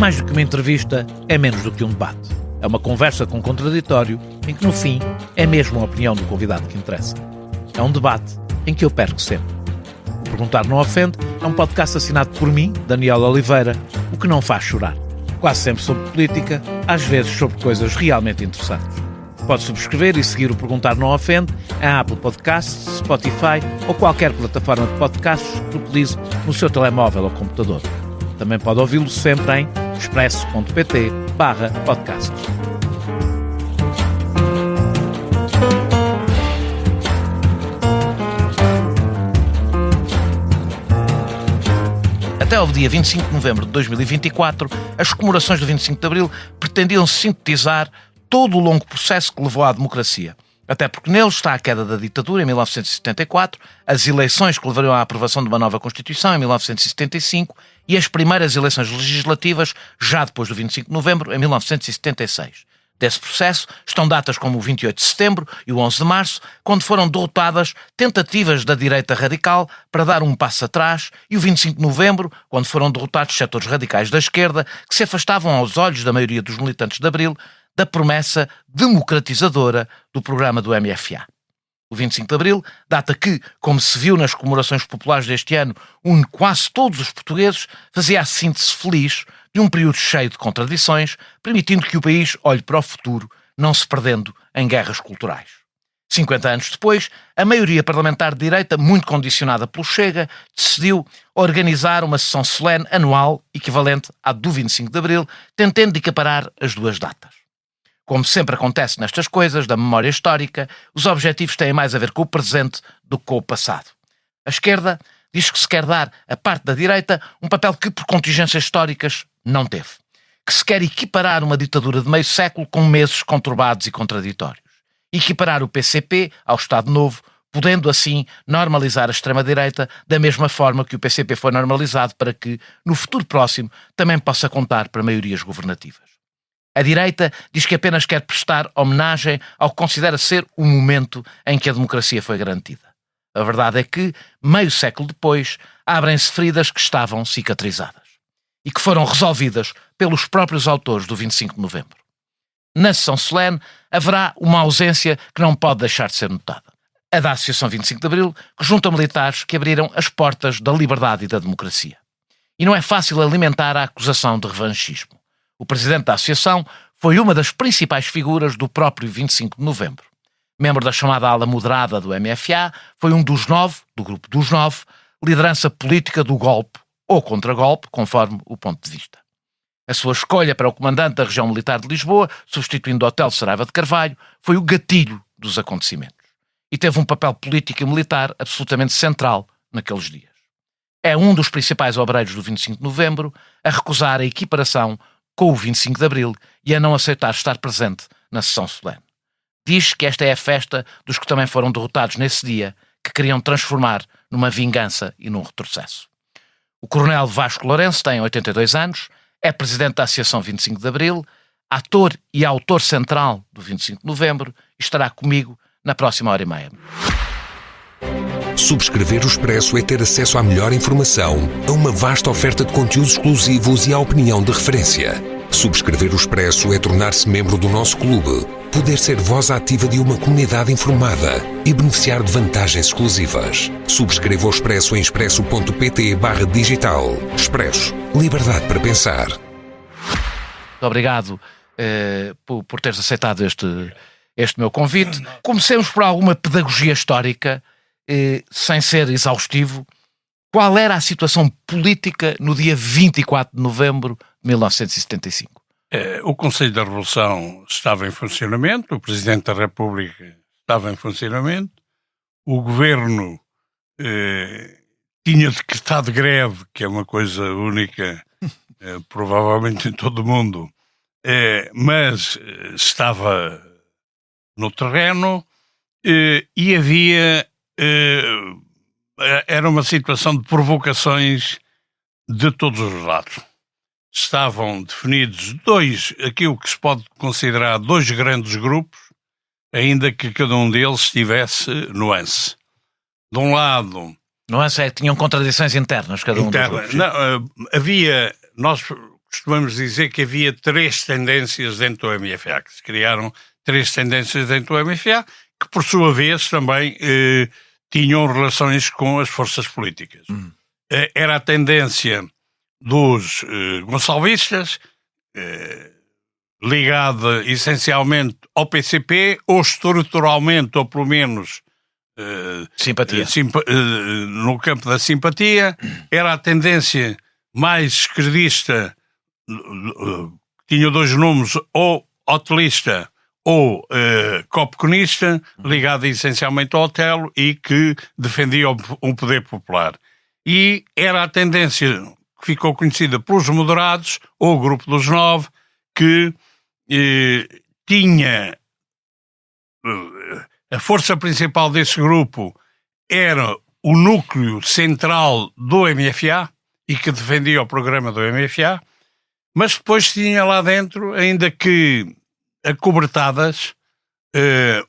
mais do que uma entrevista, é menos do que um debate. É uma conversa com contraditório, em que no fim é mesmo a opinião do convidado que interessa. É um debate em que eu perco sempre. O Perguntar Não Ofende é um podcast assinado por mim, Daniel Oliveira, o que não faz chorar. Quase sempre sobre política, às vezes sobre coisas realmente interessantes. Pode subscrever e seguir o Perguntar Não Ofende em Apple Podcasts, Spotify ou qualquer plataforma de podcasts que utilize no seu telemóvel ou computador. Também pode ouvi-lo sempre em expresso.pt/podcasts. Até ao dia 25 de novembro de 2024, as comemorações do 25 de Abril pretendiam sintetizar todo o longo processo que levou à democracia. Até porque nele está a queda da ditadura em 1974, as eleições que levariam à aprovação de uma nova Constituição em 1975 e as primeiras eleições legislativas já depois do 25 de novembro, em 1976. Desse processo estão datas como o 28 de setembro e o 11 de março, quando foram derrotadas tentativas da direita radical para dar um passo atrás, e o 25 de novembro, quando foram derrotados setores radicais da esquerda que se afastavam aos olhos da maioria dos militantes de Abril da promessa democratizadora do programa do MFA. O 25 de Abril, data que, como se viu nas comemorações populares deste ano, une quase todos os portugueses, fazia a síntese feliz de um período cheio de contradições, permitindo que o país olhe para o futuro, não se perdendo em guerras culturais. 50 anos depois, a maioria parlamentar de direita, muito condicionada pelo Chega, decidiu organizar uma sessão solene anual, equivalente à do 25 de Abril, tentando equiparar as duas datas. Como sempre acontece nestas coisas da memória histórica, os objetivos têm mais a ver com o presente do que com o passado. A esquerda diz que se quer dar à parte da direita um papel que, por contingências históricas, não teve. Que se quer equiparar uma ditadura de meio século com meses conturbados e contraditórios. Equiparar o PCP ao Estado Novo, podendo assim normalizar a extrema-direita da mesma forma que o PCP foi normalizado para que, no futuro próximo, também possa contar para maiorias governativas. A direita diz que apenas quer prestar homenagem ao que considera ser o momento em que a democracia foi garantida. A verdade é que, meio século depois, abrem-se feridas que estavam cicatrizadas e que foram resolvidas pelos próprios autores do 25 de novembro. Na sessão solene haverá uma ausência que não pode deixar de ser notada. A da Associação 25 de Abril, que junta militares que abriram as portas da liberdade e da democracia. E não é fácil alimentar a acusação de revanchismo. O presidente da associação foi uma das principais figuras do próprio 25 de novembro. Membro da chamada ala moderada do MFA, foi um dos 9, do grupo dos 9, liderança política do golpe ou contra-golpe, conforme o ponto de vista. A sua escolha para o comandante da região militar de Lisboa, substituindo o Hotel Saraiva de Carvalho, foi o gatilho dos acontecimentos. E teve um papel político e militar absolutamente central naqueles dias. É um dos principais obreiros do 25 de novembro a recusar a equiparação com o 25 de Abril e a não aceitar estar presente na sessão solene. Diz que esta é a festa dos que também foram derrotados nesse dia, que queriam transformar numa vingança e num retrocesso. O coronel Vasco Lourenço tem 82 anos, é presidente da Associação 25 de Abril, ator e autor central do 25 de novembro e estará comigo na próxima hora e meia. Subscrever o Expresso é ter acesso à melhor informação, a uma vasta oferta de conteúdos exclusivos e à opinião de referência. Subscrever o Expresso é tornar-se membro do nosso clube, poder ser voz ativa de uma comunidade informada e beneficiar de vantagens exclusivas. Subscreva o Expresso em expresso.pt/digital. Expresso. Liberdade para pensar. Muito obrigado por teres aceitado este meu convite. Comecemos por alguma pedagogia histórica, sem ser exaustivo. Qual era a situação política no dia 24 de novembro de 1975? O Conselho da Revolução estava em funcionamento, o Presidente da República estava em funcionamento, o Governo tinha decretado greve, que é uma coisa única, provavelmente em todo o mundo, mas estava no terreno e havia... era uma situação de provocações de todos os lados. Estavam definidos aquilo que se pode considerar dois grandes grupos, ainda que cada um deles tivesse nuance. De um lado... Nuance é que tinham contradições internas, cada um dos grupos. Nós costumamos dizer que havia 3 tendências dentro do MFA, que se criaram 3 tendências dentro do MFA, que por sua vez também tinham relações com as forças políticas. Era a tendência dos gonçalvistas, ligada essencialmente ao PCP, ou estruturalmente, ou pelo menos simpatia. No campo da simpatia. Era a tendência mais esquerdista, tinha 2 nomes, ou hotelista ou copeconista, ligada essencialmente ao Otelo e que defendia o poder popular. E era a tendência que ficou conhecida pelos moderados, ou o Grupo dos 9, que tinha a força principal desse grupo era o núcleo central do MFA e que defendia o programa do MFA, mas depois tinha lá dentro, ainda que acobertadas,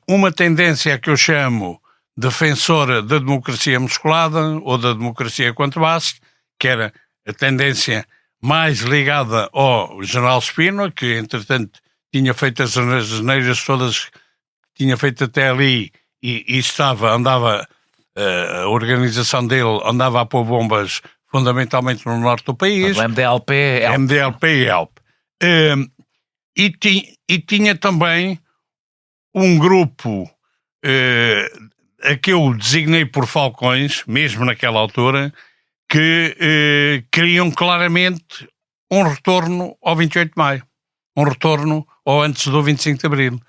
uma tendência que eu chamo defensora da democracia musculada ou da democracia quanto base, que era a tendência mais ligada ao general Spínola, que entretanto tinha feito as asneiras todas que tinha feito até ali e andava, a organização dele andava a pôr bombas fundamentalmente no norte do país. O MDLP e ELP. E tinha também um grupo a que eu designei por Falcões, mesmo naquela altura, que queriam claramente um retorno ao 28 de Maio, um retorno ao antes do 25 de Abril,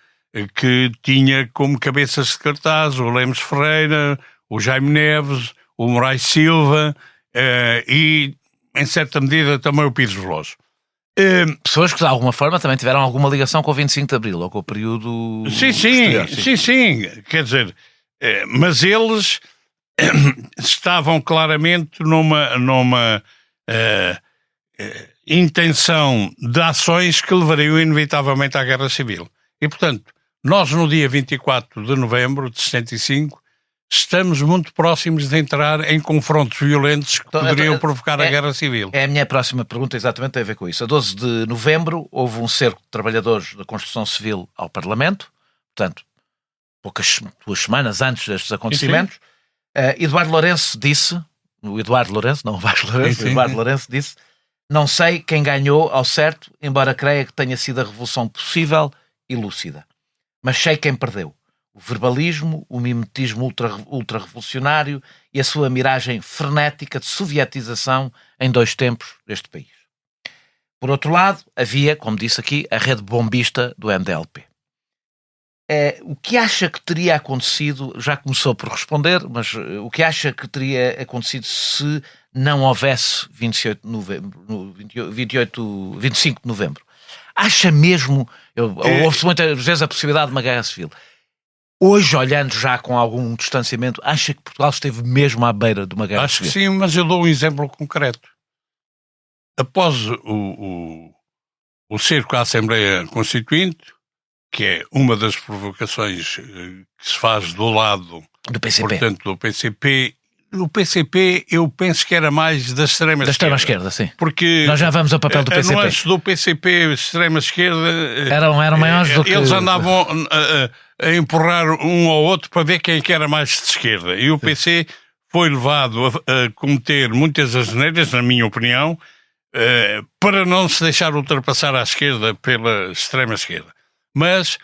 que tinha como cabeças de cartaz o Lemos Ferreira, o Jaime Neves, o Moraes Silva e, em certa medida, também o Pires Veloso. Pessoas que de alguma forma também tiveram alguma ligação com o 25 de Abril ou com o período Sim. Quer dizer, mas eles estavam claramente numa intenção de ações que levariam inevitavelmente à Guerra Civil. E, portanto, nós no dia 24 de novembro de 75 estamos muito próximos de entrar em confrontos violentos que poderiam provocar a Guerra Civil. É a minha próxima pergunta, exatamente, tem a ver com isso. A 12 de novembro houve um cerco de trabalhadores da construção civil ao Parlamento, portanto, duas semanas antes destes acontecimentos. Eduardo Lourenço disse, Eduardo Lourenço disse: não sei quem ganhou ao certo, embora creia que tenha sido a revolução possível e lúcida, mas sei quem perdeu. O verbalismo, o mimetismo ultra-revolucionário e a sua miragem frenética de sovietização em 2 tempos deste país. Por outro lado, havia, como disse aqui, a rede bombista do MDLP. O que acha que teria acontecido, já começou por responder, mas o que acha que teria acontecido se não houvesse 25 de novembro? Acha mesmo, houve-se muitas vezes a possibilidade de uma guerra civil. Hoje, olhando já com algum distanciamento, acha que Portugal esteve mesmo à beira de uma guerra civil? Acho que sim, mas eu dou um exemplo concreto. Após o cerco à Assembleia Constituinte, que é uma das provocações que se faz do lado do PCP. Portanto, do PCP. O PCP eu penso que era mais da extrema esquerda, sim. Porque nós já vamos ao papel do PCP. Antes do PCP, extrema esquerda, eram maiores do que... Eles andavam a empurrar um ao outro para ver quem que era mais de esquerda. E o PC foi levado a cometer muitas asneiras, na minha opinião, para não se deixar ultrapassar à esquerda pela extrema esquerda. Mas,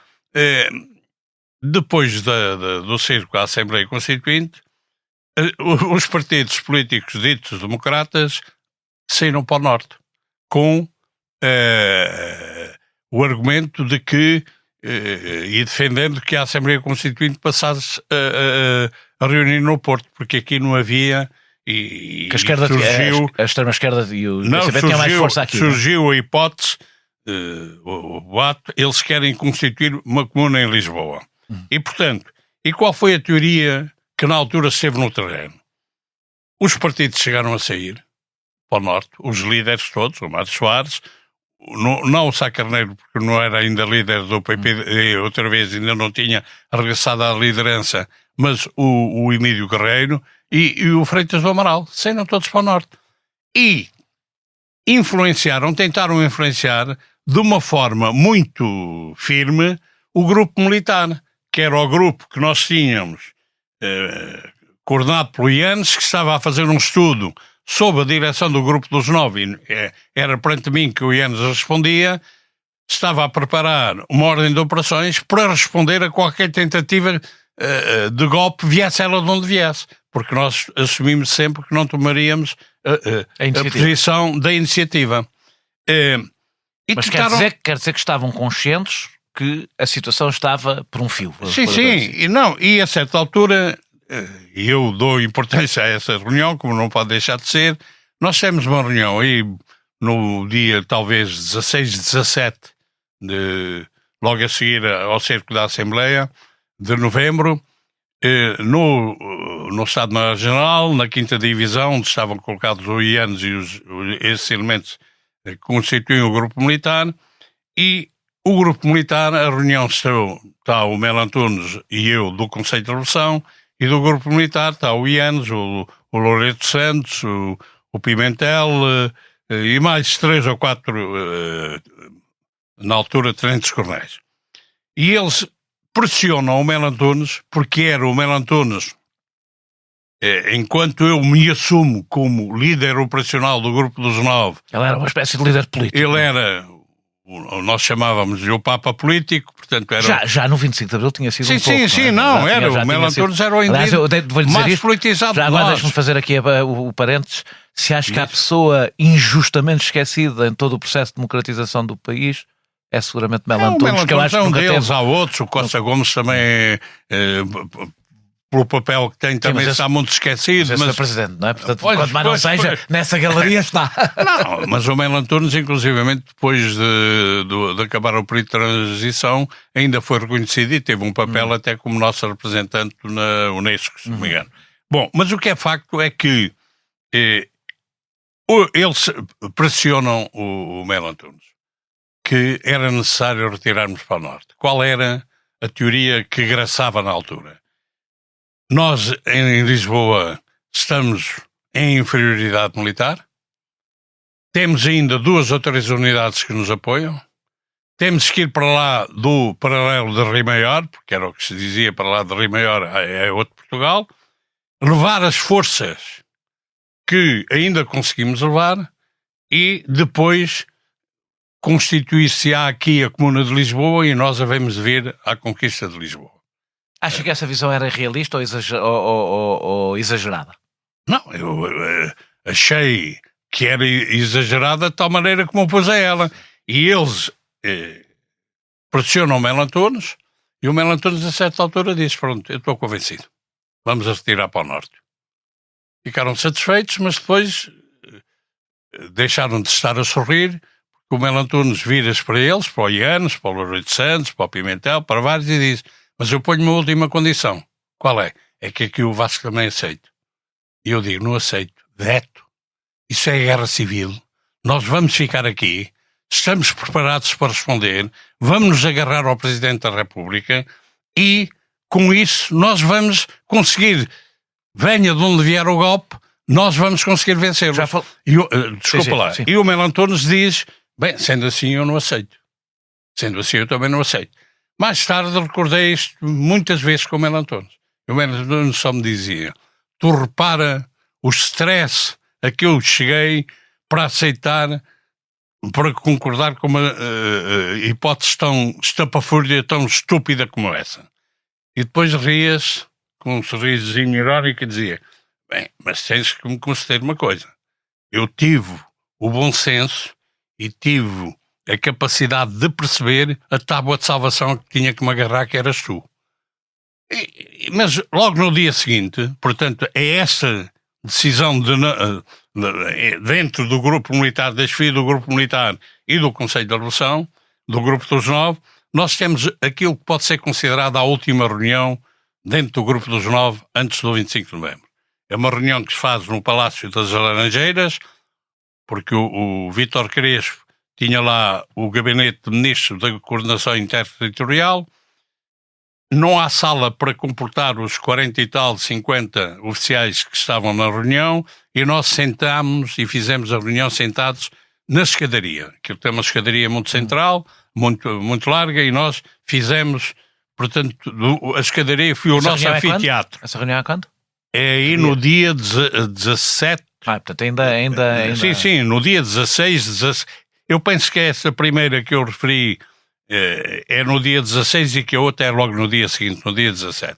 depois do cerco à Assembleia Constituinte, os partidos políticos ditos democratas saíram para o norte, com o argumento de que, e defendendo que a Assembleia Constituinte passasse a reunir no Porto, porque aqui não havia... E que a esquerda, surgiu, a extrema-esquerda e o PCP tinham mais força aqui. Surgiu a hipótese, o boato, eles querem constituir uma comuna em Lisboa. E, portanto, qual foi a teoria que na altura esteve no terreno? Os partidos chegaram a sair para o norte, os líderes todos, o Mário Soares, não o Sá Carneiro, porque não era ainda líder do PP, outra vez ainda não tinha regressado à liderança, mas o Emílio Guerreiro e o Freitas do Amaral, saíram todos para o norte. E tentaram influenciar de uma forma muito firme o grupo militar, que era o grupo que nós tínhamos coordenado pelo Ianes, que estava a fazer um estudo sob a direção do grupo dos 9, era perante mim que o Ianes respondia, estava a preparar uma ordem de operações para responder a qualquer tentativa de golpe, viesse ela de onde viesse, porque nós assumimos sempre que não tomaríamos a posição da iniciativa. Mas quer dizer que estavam conscientes que a situação estava por um fio. Sim, e a certa altura, eu dou importância a essa reunião, como não pode deixar de ser. Nós temos uma reunião aí no dia talvez 16, 17, logo a seguir ao cerco da Assembleia, de novembro, no Estado-Maior-General, na 5ª Divisão, onde estavam colocados os Ianes e esses elementos que constituem o grupo militar, e o grupo militar, a reunião está o Melo Antunes e eu do Conselho de Revolução, e do grupo militar está o Ianes, o Loureiro Santos, o Pimentel e mais 3 ou 4 na altura tenentes-coronéis. E eles pressionam o Melo Antunes, porque era o Melo Antunes, enquanto eu me assumo como líder operacional do grupo dos 9. Ele era uma espécie de líder político. Ele era, nós chamávamos-lhe o Papa político, portanto era... Já no 25 de Abril tinha sido um pouco... Sim, o Melo Antunes era o indivíduo mais politizado de nós. Agora deixe-me fazer aqui o parênteses. Se acha que a pessoa injustamente esquecida em todo o processo de democratização do país é seguramente Melo Antunes, que eu acho que nunca deles, há outros, o Costa Gomes também pelo papel que tem, também está muito esquecido. Mas é Presidente, não é? Portanto, quanto mais não seja, nessa galeria está. Não, mas o Melo Antunes, inclusivamente, depois de acabar o período de transição, ainda foi reconhecido e teve um papel até como nosso representante na Unesco, se não me engano. Bom, mas o que é facto é que eles pressionam o Melo Antunes, que era necessário retirarmos para o Norte. Qual era a teoria que graçava na altura? Nós, em Lisboa, estamos em inferioridade militar, temos ainda 2 ou 3 unidades que nos apoiam, temos que ir para lá do paralelo de Rio Maior, porque era o que se dizia, para lá de Rio Maior é outro Portugal, levar as forças que ainda conseguimos levar e depois constituir-se-á aqui a Comuna de Lisboa e nós havemos de vir à conquista de Lisboa. Acha que essa visão era realista ou exagerada? Não, eu achei que era exagerada de tal maneira como pus a ela. E eles pressionam o Melo Antunes e o Melo Antunes a certa altura disse, pronto, eu estou convencido, vamos a retirar para o Norte. Ficaram satisfeitos, mas depois deixaram de estar a sorrir, porque o Melo Antunes vira-se para eles, para o Ianes, para o Loureiro Santos, para o Pimentel, para vários e diz, mas eu ponho uma última condição. Qual é? É que aqui o Vasco também aceite. E eu digo, não aceito. Veto. Isso é guerra civil. Nós vamos ficar aqui, estamos preparados para responder, vamos nos agarrar ao Presidente da República e, com isso, nós vamos conseguir, venha de onde vier o golpe, nós vamos conseguir vencê-lo. Desculpa lá. Sim. E o Melo Antunes diz, bem, sendo assim eu não aceito. Sendo assim eu também não aceito. Mais tarde recordei isto muitas vezes com o Melo Antunes. O Melo Antunes só me dizia, tu repara o stress a que eu cheguei para aceitar, para concordar com uma hipótese tão estapafúrdia, tão estúpida como essa. E depois ria-se com um sorrisozinho irónico e dizia, bem, mas tens que me conceder uma coisa. Eu tive o bom senso e tive a capacidade de perceber a tábua de salvação que tinha que me agarrar, que eras tu. Mas logo no dia seguinte, portanto, é essa decisão dentro do grupo militar, da chefia do grupo militar e do Conselho da Revolução, do grupo dos 9, nós temos aquilo que pode ser considerado a última reunião dentro do grupo dos 9 antes do 25 de novembro. É uma reunião que se faz no Palácio das Laranjeiras, porque o Vítor Crespo tinha lá o gabinete de ministros da coordenação interterritorial, não há sala para comportar os 40 e tal, 50 oficiais que estavam na reunião, e nós sentámos e fizemos a reunião sentados na escadaria. Aquilo tem uma escadaria muito central, muito larga, e nós fizemos, portanto, a escadaria foi o nosso anfiteatro. Essa reunião é quando? É aí no dia 17. Portanto, ainda... Sim, no dia 16. Eu penso que essa primeira que eu referi é no dia 16 e que a outra é logo no dia seguinte, no dia 17.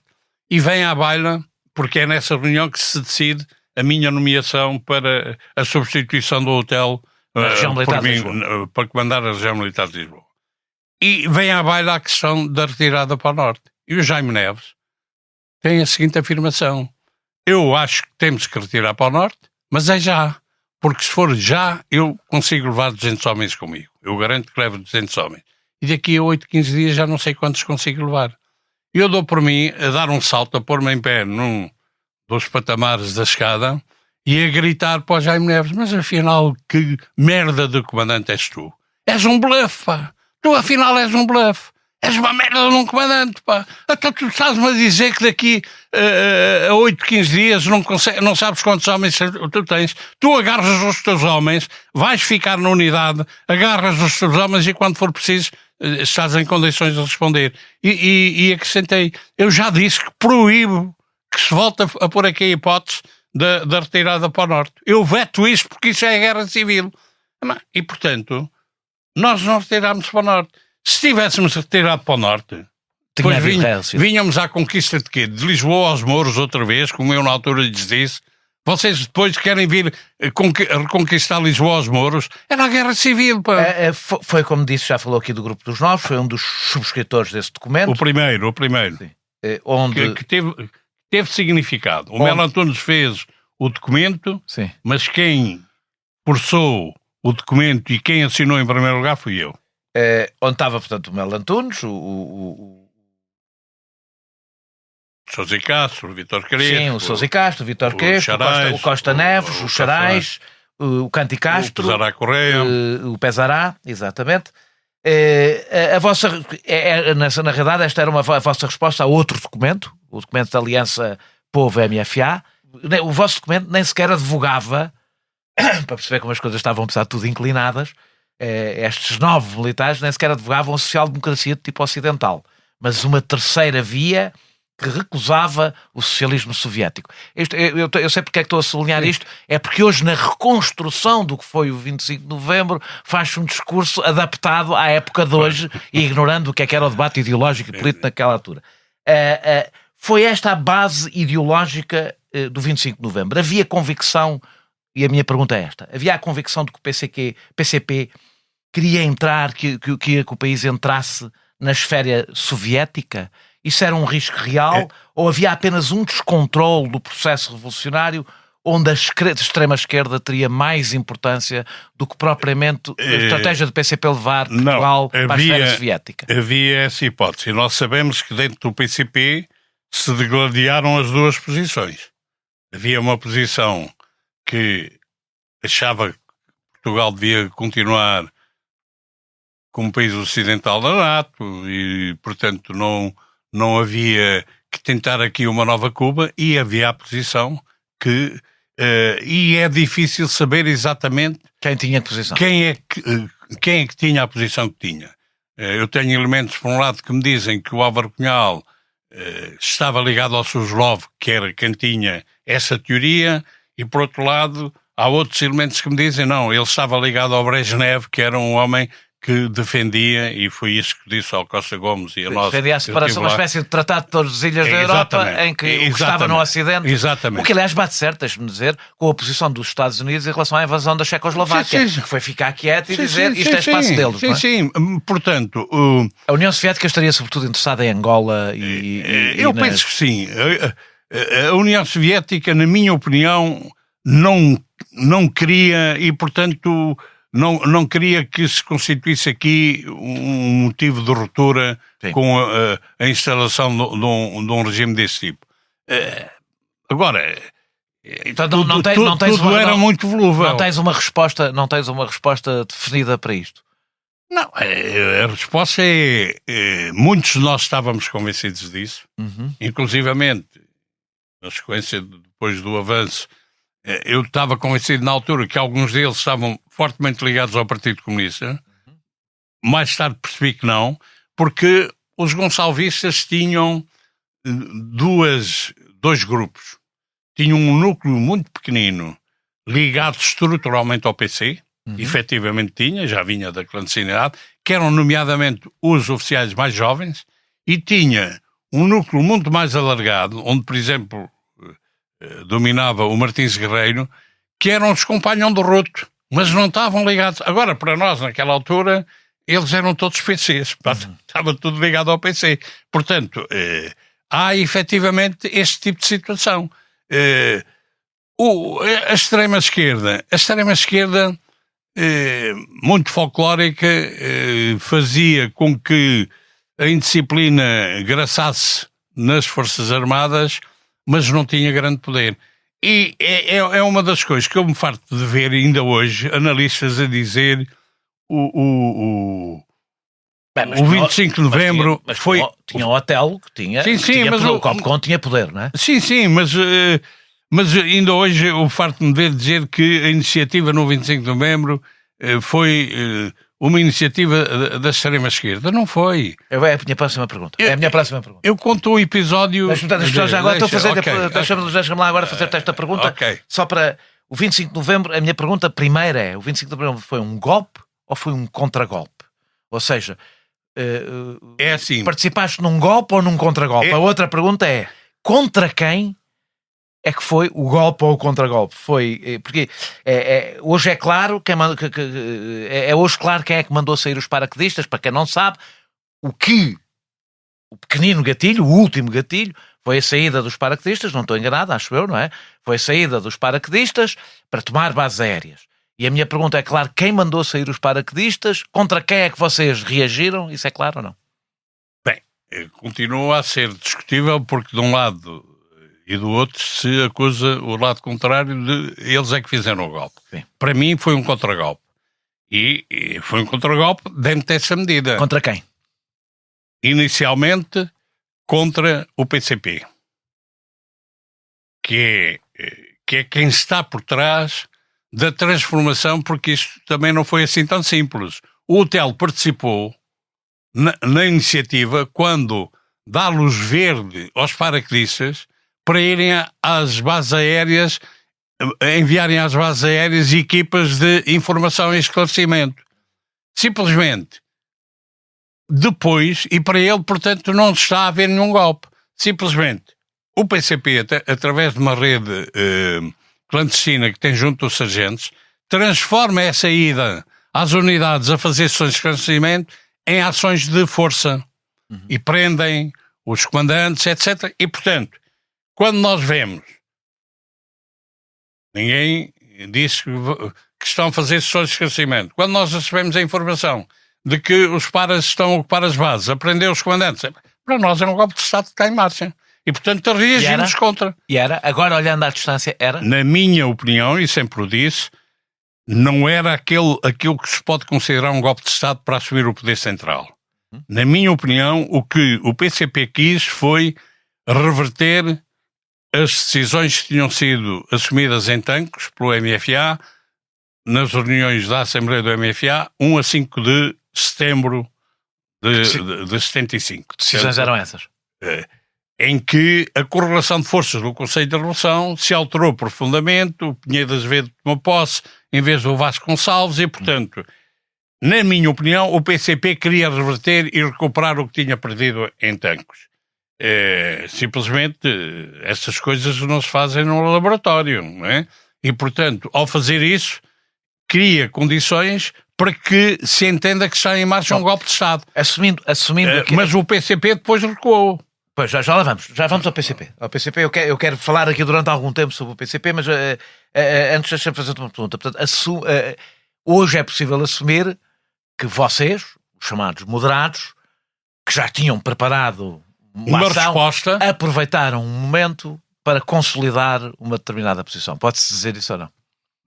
E vem à baila, porque é nessa reunião que se decide a minha nomeação para a substituição do hotel para comandar a região militar de Lisboa. E vem à baila a questão da retirada para o norte. E o Jaime Neves tem a seguinte afirmação: eu acho que temos que retirar para o norte, mas é já. Porque se for já, eu consigo levar 200 homens comigo. Eu garanto que levo 200 homens. E daqui a 8, 15 dias já não sei quantos consigo levar. Eu dou por mim a dar um salto, a pôr-me em pé num dos patamares da escada e a gritar para o Jaime Neves: mas afinal, que merda de comandante és tu? És um bluff, pá. Tu afinal és um bluff. És uma merda de um comandante, pá. Então tu estás-me a dizer que daqui a 8, 15 dias não sabes quantos homens tu tens. Tu agarras os teus homens, vais ficar na unidade, agarras os teus homens e quando for preciso estás em condições de responder. E acrescentei: eu já disse que proíbo que se volte a pôr aqui a hipótese da retirada para o norte. Eu veto isso porque isso é guerra civil. E portanto, nós não retirámos para o norte. Se tivéssemos retirado para o norte, depois vinhamos à conquista de quê? De Lisboa aos Mouros outra vez, como eu na altura lhes disse. Vocês depois querem vir reconquistar Lisboa aos Mouros? Era a guerra civil, pá. Foi como disse, já falou aqui do Grupo dos Novos, foi um dos subscritores desse documento. O primeiro. Sim. Onde... Que teve significado. O Melo Antunes fez o documento, sim, mas quem forçou o documento e quem assinou em primeiro lugar fui eu. Onde estava, portanto, o Melo Antunes, o Sousa e Castro, o Vítor Crespo. Sim, o Sousa e Castro, o Vítor Crespo, o Costa Neves, o Charais, o Canti Castro, o Pesará Correia, o Pesará, exatamente. A vossa, na realidade, esta era a vossa resposta a outro documento, o documento da Aliança Povo-MFA. O vosso documento nem sequer advogava, para perceber como as coisas estavam a precisar tudo inclinadas, estes 9 militares nem sequer advogavam a social-democracia de tipo ocidental, mas uma terceira via que recusava o socialismo soviético. Eu sei porque é que estou a sublinhar isto, é porque hoje na reconstrução do que foi o 25 de novembro faz-se um discurso adaptado à época de hoje e ignorando o que era o debate ideológico e político naquela altura. Foi esta a base ideológica do 25 de novembro. Havia convicção, e a minha pergunta é esta, havia a convicção de que o PCP queria entrar, que o país entrasse na esfera soviética? Isso era um risco real? Ou havia apenas um descontrole do processo revolucionário onde a extrema-esquerda teria mais importância do que propriamente a estratégia do PCP levar Portugal para a esfera soviética? Havia essa hipótese. Nós sabemos que dentro do PCP se degladiaram as duas posições. Havia uma posição que achava que Portugal devia continuar como país ocidental da NATO e, portanto, não havia que tentar aqui uma nova Cuba, e havia a posição que... e é difícil saber exatamente... Quem tinha a posição? Quem é que tinha a posição que tinha. Eu tenho elementos, por um lado, que me dizem que o Álvaro Cunhal estava ligado ao Suslov, que era quem tinha essa teoria, e, por outro lado, há outros elementos que me dizem não, ele estava ligado ao Brezhnev, que era um homem que defendia, e foi isso que disse ao Costa Gomes e a nós. Defendia a separação, uma espécie de tratado de todas as ilhas da Europa, em que estava no Ocidente. Exatamente. O que, aliás, bate certo, deixe-me dizer, com a posição dos Estados Unidos em relação à invasão da Checoslováquia, que foi ficar quieto e dizer isto é espaço deles. Não é? Sim. Portanto... A União Soviética estaria sobretudo interessada em Angola eu penso que sim. A União Soviética, na minha opinião, não queria, e portanto... Não queria que se constituísse aqui um motivo de ruptura com a instalação de um regime desse tipo. Agora, então, tudo era muito volúvel. Não tens uma resposta definida para isto? Não, a resposta é... muitos de nós estávamos convencidos disso, inclusivamente, na sequência depois do avanço, eu estava convencido na altura que alguns deles estavam fortemente ligados ao Partido Comunista. Mais tarde percebi que não, porque os gonçalvistas tinham dois grupos. Tinham um núcleo muito pequenino ligado estruturalmente ao PC, efetivamente tinha, já vinha da clandestinidade, que eram nomeadamente os oficiais mais jovens, e tinha um núcleo muito mais alargado, onde, por exemplo, dominava o Martins Guerreiro, que eram os companhões do Roto, mas não estavam ligados. Agora, para nós, naquela altura, eles eram todos PCs, estava tudo ligado ao PC. Portanto, há efetivamente este tipo de situação. A extrema-esquerda, muito folclórica, fazia com que a indisciplina graçasse nas Forças Armadas, mas não tinha grande poder. E é uma das coisas que eu me farto de ver ainda hoje, analistas a dizer o 25 de novembro foi... Tinha o Otelo, que tinha, mas o Copcon tinha poder, não é? Sim, mas ainda hoje eu farto-me de dizer que a iniciativa no 25 de novembro foi uma iniciativa da extrema-esquerda. Não foi. É a minha próxima pergunta. Eu conto um episódio... Deixa-me lá agora fazer-te esta pergunta. Okay. Só para o 25 de novembro, a minha pergunta primeira é: o 25 de novembro foi um golpe ou foi um contragolpe? Ou seja, é assim, participaste num golpe ou num contragolpe? A outra pergunta é: contra quem é que foi o golpe ou o contragolpe? Porque hoje é claro hoje claro quem é que mandou sair os paraquedistas. Para quem não sabe, o pequenino gatilho, o último gatilho, foi a saída dos paraquedistas, não estou enganado, acho eu, não é? Foi a saída dos paraquedistas para tomar bases aéreas. E a minha pergunta é, claro, quem mandou sair os paraquedistas? Contra quem é que vocês reagiram? Isso é claro ou não? Bem, continua a ser discutível, porque de um lado e do outro se acusa o lado contrário de eles é que fizeram o golpe. Sim. Para mim foi um contragolpe. E foi um contragolpe dentro dessa medida. Contra quem? Inicialmente contra o PCP. Que é quem está por trás da transformação, porque isto também não foi assim tão simples. O Otelo participou na iniciativa quando dá luz verde aos paraquedistas para irem às bases aéreas, enviarem às bases aéreas equipas de informação e esclarecimento. Simplesmente, depois, e para ele, portanto, não está a haver nenhum golpe. Simplesmente, o PCP, através de uma rede clandestina que tem junto dos sargentos, transforma essa ida às unidades a fazer ações de esclarecimento em ações de força. E prendem os comandantes, etc. E, portanto, quando nós vemos, ninguém diz que estão a fazer sessões de esclarecimento. Quando nós recebemos a informação de que os paras estão a ocupar as bases, a prender os comandantes, para nós é um golpe de Estado que está em marcha. E, portanto, reagimos contra. E era? Agora, olhando à distância, era? Na minha opinião, e sempre o disse, não era aquilo que se pode considerar um golpe de Estado para assumir o poder central. Na minha opinião, o que o PCP quis foi reverter as decisões que tinham sido assumidas em Tancos pelo MFA nas reuniões da Assembleia do MFA 1 a 5 de setembro de 75. Que decisões eram essas? Em que a correlação de forças do Conselho de Revolução se alterou profundamente, o Pinheiro de Azevedo tomou posse em vez do Vasco Gonçalves e, portanto, na minha opinião, o PCP queria reverter e recuperar o que tinha perdido em Tancos. Simplesmente essas coisas não se fazem no laboratório, não é? E, portanto, ao fazer isso, cria condições para que se entenda que está em marcha um golpe de Estado. Assumindo que... Mas o PCP depois recuou. Pois, já lá vamos. Já vamos ao PCP. Ao PCP eu quero falar aqui durante algum tempo sobre o PCP, mas antes deixa-me fazer-te uma pergunta. Portanto, hoje é possível assumir que vocês, os chamados moderados, que já tinham preparado uma ação, resposta, aproveitaram um momento para consolidar uma determinada posição. Pode-se dizer isso ou não?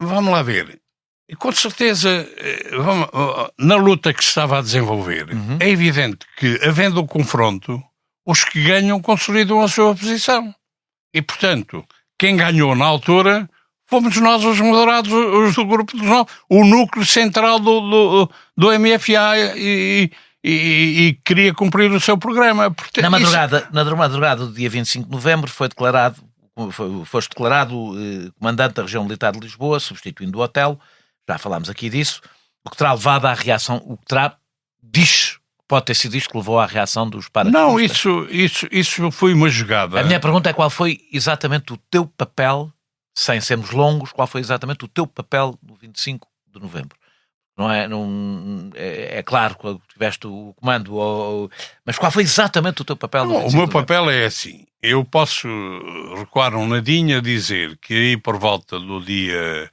Vamos lá ver. E com certeza, na luta que se estava a desenvolver, é evidente que, havendo o confronto, os que ganham consolidam a sua posição. E, portanto, quem ganhou na altura fomos nós os moderados, os do grupo dos 9, o núcleo central do MFA e queria cumprir o seu programa. Portanto, Na madrugada do dia 25 de novembro foste declarado comandante da região militar de Lisboa, substituindo o Otelo, já falámos aqui disso, o que terá levado à reação, pode ter sido isto que levou à reação dos paraquedistas. Não, isso foi uma jogada. A minha pergunta é qual foi exatamente o teu papel, sem sermos longos, qual foi exatamente o teu papel no 25 de novembro? É claro que tiveste o comando, mas qual foi exatamente o teu papel? O meu papel é assim, eu posso recuar um nadinho a dizer que aí por volta do dia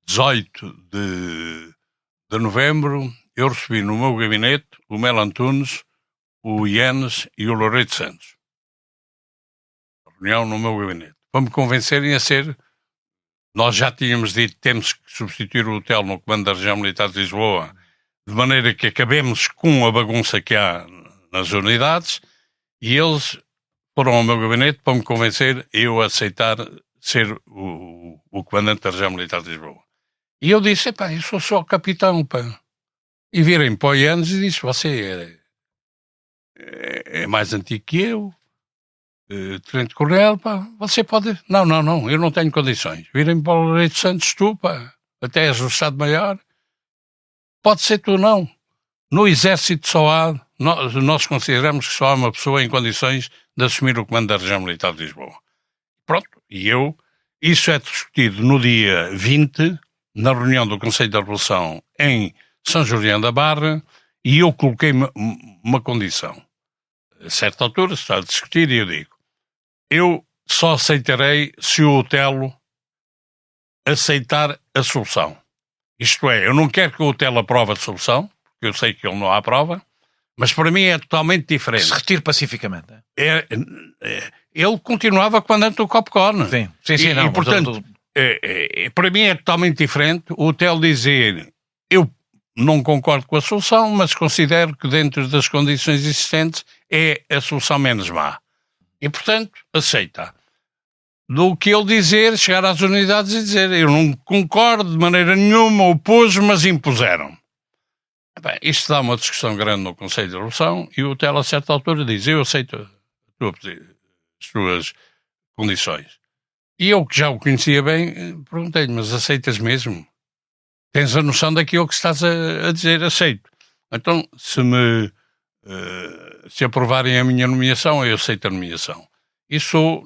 18 de novembro eu recebi no meu gabinete o Melo Antunes, o Ienes e o Loureiro Santos. Reunião no meu gabinete. Para me convencerem a ser... Nós já tínhamos dito que temos que substituir o Otelo no comando da região militar de Lisboa, de maneira que acabemos com a bagunça que há nas unidades, e eles foram ao meu gabinete para me convencer eu a aceitar ser o comandante da região militar de Lisboa. E eu disse, eu sou só capitão, pá. E virem para o Ianes e disse, você é mais antigo que eu, tenente-coronel, pá, você pode... Não, eu não tenho condições. Virem para o Loureiro Santos, tu, pá, até és o Estado-Maior. Pode ser tu, não. No Exército só há... Nós consideramos que só há uma pessoa em condições de assumir o comando da região militar de Lisboa. Pronto, e isso é discutido no dia 20, na reunião do Conselho da Revolução em São Julião da Barra, e eu coloquei uma condição. A certa altura se está a discutir e eu digo, eu só aceitarei se o Otelo aceitar a solução. Isto é, eu não quero que o Otelo aprove a solução, porque eu sei que ele não a aprova, mas para mim é totalmente diferente. Se retire pacificamente. Ele continuava comandante do Copcon. Sim, não. E, portanto, para mim é totalmente diferente o Otelo dizer, eu não concordo com a solução, mas considero que dentro das condições existentes é a solução menos má. E, portanto, aceita. Do que ele dizer, chegar às unidades e dizer, eu não concordo de maneira nenhuma, opus, mas impuseram. Bem, isto dá uma discussão grande no Conselho de Revolução e o Otelo, a certa altura, diz, eu aceito as tuas condições. E eu, que já o conhecia bem, perguntei-lhe, mas aceitas mesmo? Tens a noção daquilo que estás a dizer, aceito. Então, se aprovarem a minha nomeação, eu aceito a nomeação. E sou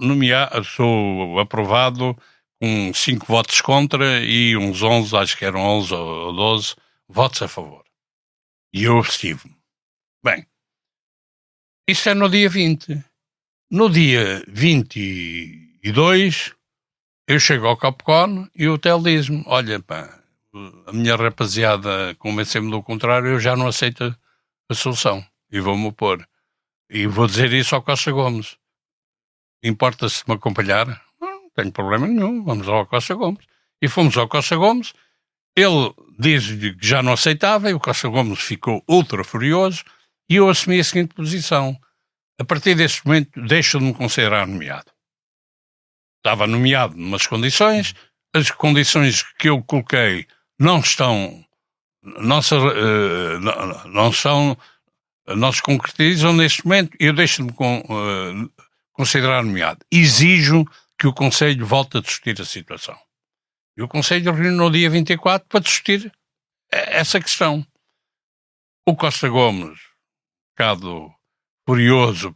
aprovado com 5 votos contra e uns 11, acho que eram 11 ou 12 votos a favor. E eu abstive-me. Bem, isso é no dia 20. No dia 22, eu chego ao Copcon e o Otelo diz-me, olha, pá, a minha rapaziada convenceu-me do contrário, eu já não aceito a solução e vou-me opor. E vou dizer isso ao Costa Gomes. Importa-se de me acompanhar? Não tenho problema nenhum, vamos ao Costa Gomes. E fomos ao Costa Gomes, ele diz-lhe que já não aceitava e o Costa Gomes ficou ultra furioso e eu assumi a seguinte posição. A partir deste momento, deixo de me considerar nomeado. Estava nomeado numas condições, as condições que eu coloquei não se concretizam neste momento, eu deixo de me considerar nomeado. Exijo que o Conselho volte a discutir a situação. E o Conselho reuniu no dia 24 para discutir essa questão. O Costa Gomes, um bocado furioso,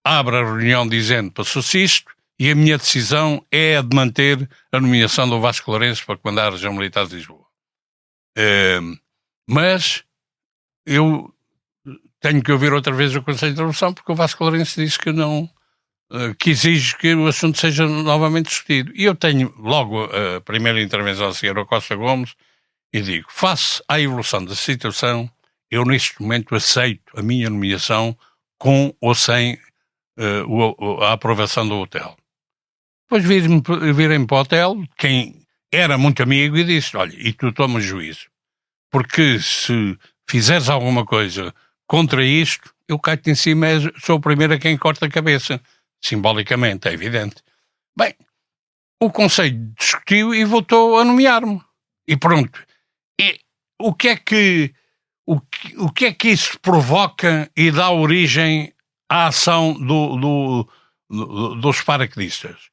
abre a reunião dizendo passou-se isto e a minha decisão é a de manter a nomeação do Vasco Lourenço para comandar a região militar de Lisboa. Mas eu tenho que ouvir outra vez o Conselho de Revolução porque o Vasco Lourenço disse que não, que exige que o assunto seja novamente discutido. E eu tenho logo a primeira intervenção a seguir ao Costa Gomes e digo, face à evolução da situação, eu neste momento aceito a minha nomeação com ou sem a aprovação do Otelo. Depois virem para o Otelo, quem era muito amigo, e disse, olha, e tu tomas juízo, porque se fizeres alguma coisa contra isto, eu caio-te em cima, sou o primeiro a quem corta a cabeça. Simbolicamente, é evidente. Bem, o Conselho discutiu e votou a nomear-me. E pronto. E o que é que isso provoca e dá origem à ação dos paraquedistas?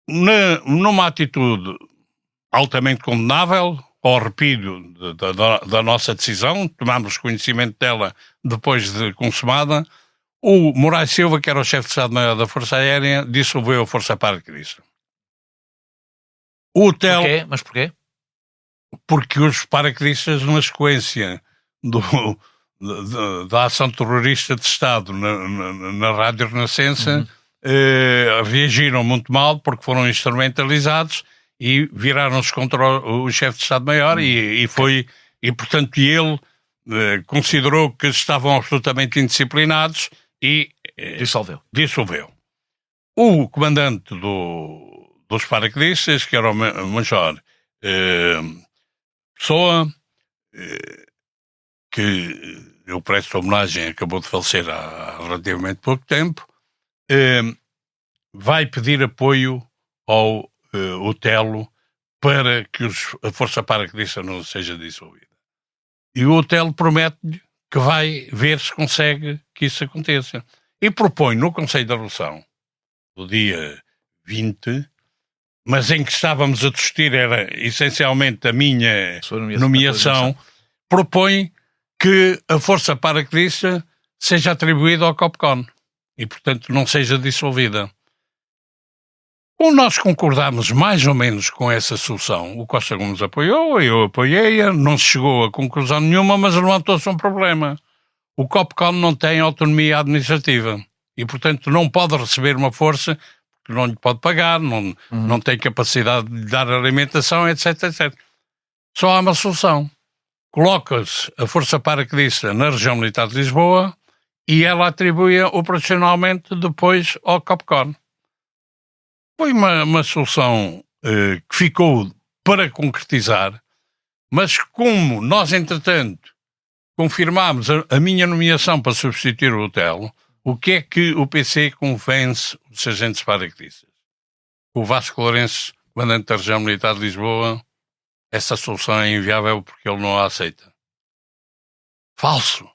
Numa atitude altamente condenável, ao arrepio da nossa decisão, tomámos conhecimento dela depois de consumada, o Moraes Silva, que era o chefe de Estado-Maior da Força Aérea, dissolveu a Força Paraquedista. Porquê? Mas porquê? Porque os paraquedistas, na sequência da ação terrorista de Estado na Rádio Renascença, reagiram muito mal porque foram instrumentalizados e viraram-se contra o chefe de Estado-Maior e portanto ele considerou que estavam absolutamente indisciplinados e dissolveu. O comandante dos paraquedistas, que era o Major Pessoa, que eu presto homenagem, acabou de falecer há relativamente pouco tempo, vai pedir apoio ao Otelo para que a Força Paraquedista não seja dissolvida. E o Otelo promete-lhe que vai ver se consegue que isso aconteça. E propõe no Conselho da Revolução, do dia 20, mas em que estávamos a discutir, era essencialmente a minha nomeação, propõe que a Força Paraquedista seja atribuída ao COPCON e, portanto, não seja dissolvida. Como nós concordámos mais ou menos com essa solução, o Costa Gomes apoiou, eu apoiei-a, não se chegou a conclusão nenhuma, mas levantou-se um problema. O COPCON não tem autonomia administrativa e, portanto, não pode receber uma força que não lhe pode pagar, não tem capacidade de dar alimentação, etc, etc. Só há uma solução. Coloca-se a Força Paraquedista na região militar de Lisboa e ela atribui-a operacionalmente depois ao COPCON. Foi uma solução que ficou para concretizar, mas como nós, entretanto, confirmámos a minha nomeação para substituir o Otelo, o que é que o PC convence os agentes paraquedistas? O Vasco Lourenço, comandante da região militar de Lisboa, essa solução é inviável porque ele não a aceita. Falso.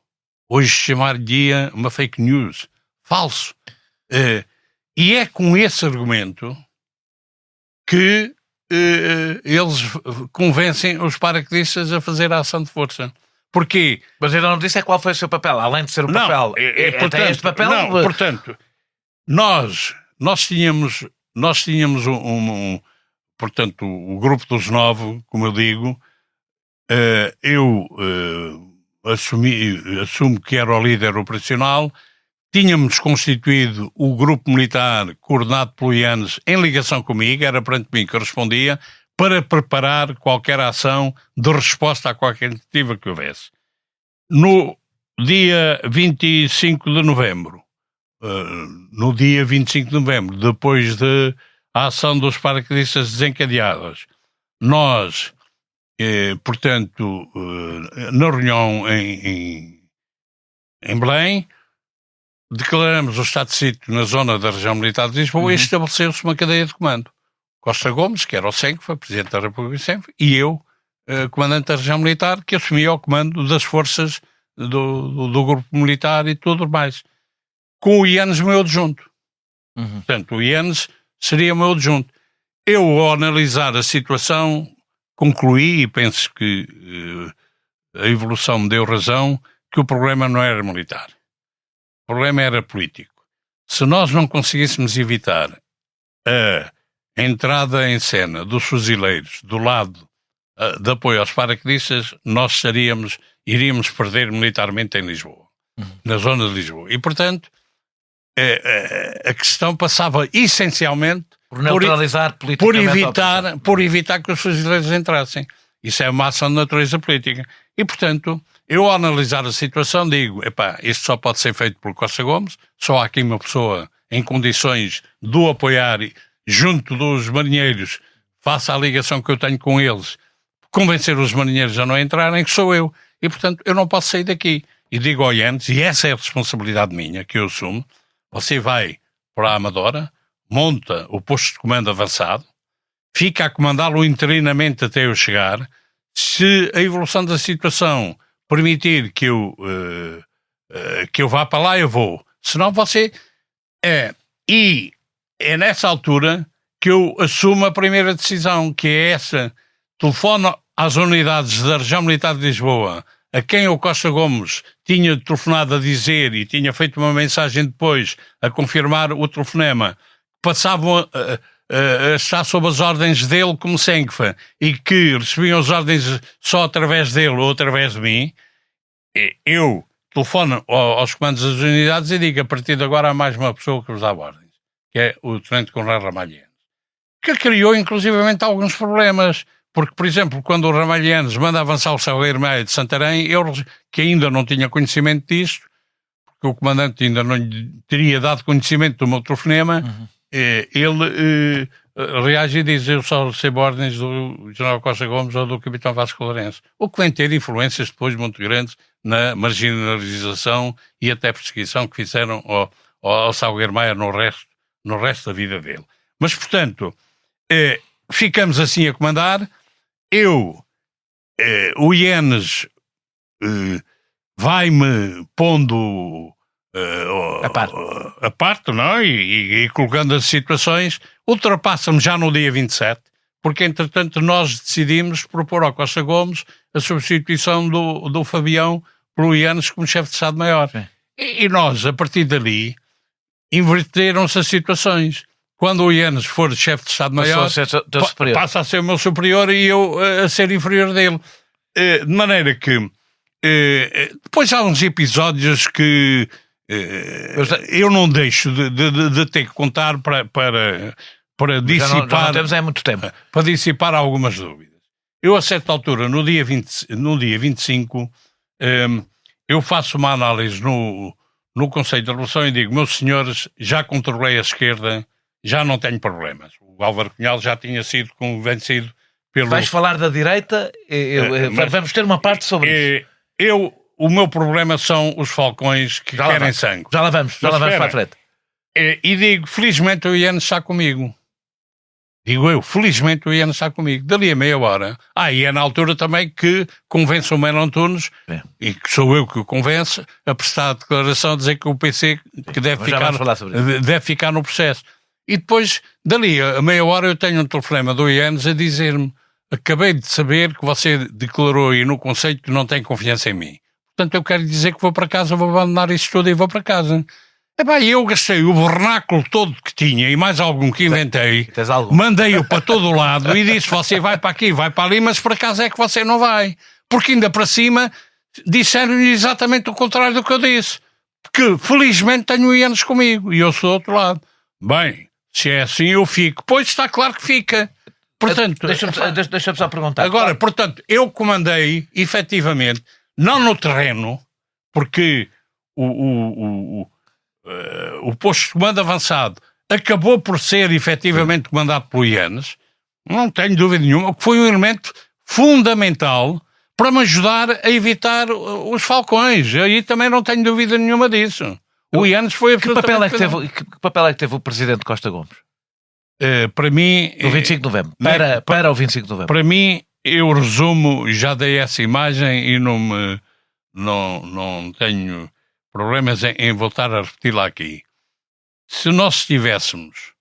Hoje chamar-lhe uma fake news. Falso. E é com esse argumento que eles convencem os paraquedistas a fazer a ação de força. Porquê? Mas eu não disse qual foi o seu papel, além de ser o papel. Portanto, este papel? Não, portanto, nós tínhamos portanto, o grupo dos 9, como eu digo, eu assumo que era o líder operacional. Tínhamos constituído o grupo militar coordenado pelo Ianes em ligação comigo, era perante mim que respondia, para preparar qualquer ação de resposta a qualquer tentativa que houvesse. No dia 25 de novembro, depois de a ação dos paraquedistas desencadeados, nós, portanto, na reunião em Belém, declaramos o estado de sítio na zona da região militar de Lisboa e estabeleceu-se uma cadeia de comando. Costa Gomes, que era o CENCFA, Presidente da República CENCFA, e eu, comandante da região militar, que assumia o comando das forças do grupo militar e tudo mais. Com o Ianes meu adjunto. Portanto, o Ianes seria o meu adjunto. Eu, ao analisar a situação, concluí, e penso que a evolução me deu razão, que o problema não era militar. O problema era político. Se nós não conseguíssemos evitar a entrada em cena dos fuzileiros do lado de apoio aos paraquedistas, nós iríamos perder militarmente em Lisboa, na zona de Lisboa. E, portanto, a questão passava essencialmente por neutralizar politicamente por evitar que os fuzileiros entrassem. Isso é uma ação de natureza política. E, portanto, eu, ao analisar a situação, digo, isto só pode ser feito por Costa Gomes, só há aqui uma pessoa em condições de o apoiar junto dos marinheiros, face à ligação que eu tenho com eles, convencer os marinheiros a não entrarem, que sou eu. E, portanto, eu não posso sair daqui. E digo ao Ianes, e essa é a responsabilidade minha, que eu assumo, você vai para a Amadora, monta o posto de comando avançado, fica a comandá-lo interinamente até eu chegar. Se a evolução da situação permitir que eu vá para lá, eu vou. Senão você... E é nessa altura que eu assumo a primeira decisão, que é essa. Telefono às unidades da Região Militar de Lisboa, a quem o Costa Gomes tinha telefonado a dizer e tinha feito uma mensagem depois a confirmar o telefonema, passavam a estar sob as ordens dele como Senfa e que recebiam as ordens só através dele ou através de mim, eu telefono aos comandos das unidades e digo: a partir de agora há mais uma pessoa que vos dá ordens, que é o Tenente Conrado Ramalhianes, que criou inclusivamente alguns problemas. Porque, por exemplo, quando o Ramalhianes manda avançar o Salgueiro Maia de Santarém, eu, que ainda não tinha conhecimento disto, porque o comandante ainda não lhe teria dado conhecimento do meu telefonema, ele reage e diz: eu só recebo ordens do General Costa Gomes ou do Capitão Vasco Lourenço. O que vem ter influências depois muito grandes na marginalização e até perseguição que fizeram ao Salgueiro Maia no resto da vida dele. Mas, portanto, ficamos assim a comandar. O Ienes vai-me pondo a parte, não? E colocando as situações, ultrapassa-me já no dia 27, porque entretanto nós decidimos propor ao Costa Gomes a substituição do Fabião pelo Ienes como chefe de Estado-Maior. E nós, a partir dali, inverteram-se as situações. Quando o Ienes for chefe de Estado-Maior, passa a ser o meu superior e eu a ser inferior dele. De maneira que depois há uns episódios que eu não deixo de ter que contar para dissipar. Já não temos há muito tempo. Para dissipar algumas dúvidas. Eu, a certa altura, no dia 25, eu faço uma análise no Conselho de Revolução e digo: meus senhores, já controlei a esquerda, já não tenho problemas. O Álvaro Cunhal já tinha sido convencido pelo... Vais falar da direita? Vamos ter uma parte sobre isso. O meu problema são os falcões que querem sangue. Já lá vamos para a frente. E digo: felizmente o Ienes está comigo. Digo eu, felizmente o Ienes está comigo. Dali a meia hora. E é na altura também que convence o Mano Antunes, e que sou eu que o convence, a prestar a declaração a dizer que o PC que deve ficar no processo. E depois, dali a meia hora, eu tenho um telefonema do Ienes a dizer-me: acabei de saber que você declarou aí no Conselho que não tem confiança em mim. Portanto, eu quero dizer que vou para casa, vou abandonar isso tudo e vou para casa. Eu gastei o vernáculo todo que tinha e mais algum que inventei, mandei-o para todo o lado e disse: você vai para aqui, vai para ali, mas por acaso é que você não vai. Porque ainda para cima disseram exatamente o contrário do que eu disse. Porque felizmente tenho o Ienes comigo e eu sou do outro lado. Bem, se é assim eu fico. Pois está claro que fica. Portanto, deixa-me só perguntar. Agora, portanto, eu comandei, efetivamente, não no terreno, porque o posto de comando avançado acabou por ser efetivamente comandado pelo Ienes, não tenho dúvida nenhuma, que foi um elemento fundamental para me ajudar a evitar os falcões. Aí também não tenho dúvida nenhuma disso. O Ienes foi absolutamente... Que papel é que teve o Presidente Costa Gomes? Para mim... No 25 de novembro. Para o 25 de novembro. Para mim, eu resumo, já dei essa imagem e não tenho problemas em voltar a repeti-la aqui. Se nós estivéssemos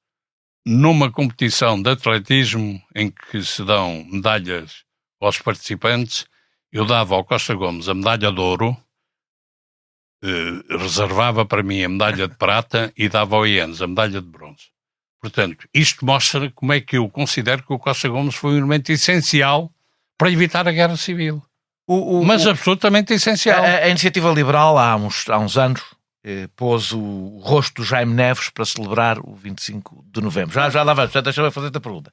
numa competição de atletismo em que se dão medalhas aos participantes, eu dava ao Costa Gomes a medalha de ouro, reservava para mim a medalha de prata e dava ao Ienes a medalha de bronze. Portanto, isto mostra como é que eu considero que o Costa Gomes foi um elemento essencial para evitar a guerra civil. Mas absolutamente essencial. A Iniciativa Liberal, há uns anos, pôs o rosto do Jaime Neves para celebrar o 25 de novembro. Já lá vamos, deixa-me fazer-te a pergunta.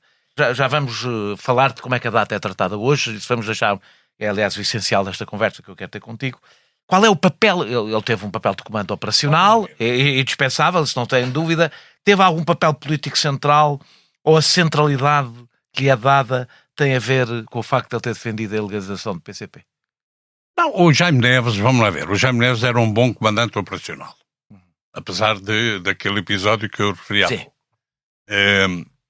Já vamos falar de como é que a data é tratada hoje, isso vamos deixar, é aliás o essencial desta conversa que eu quero ter contigo. Qual é o papel? Ele teve um papel de comando operacional, e dispensável, se não tem dúvida. Teve algum papel político central, ou a centralidade que lhe é dada tem a ver com o facto de ele ter defendido a legalização do PCP? Não, o Jaime Neves, vamos lá ver, o Jaime Neves era um bom comandante operacional. Apesar daquele episódio que eu referi há pouco.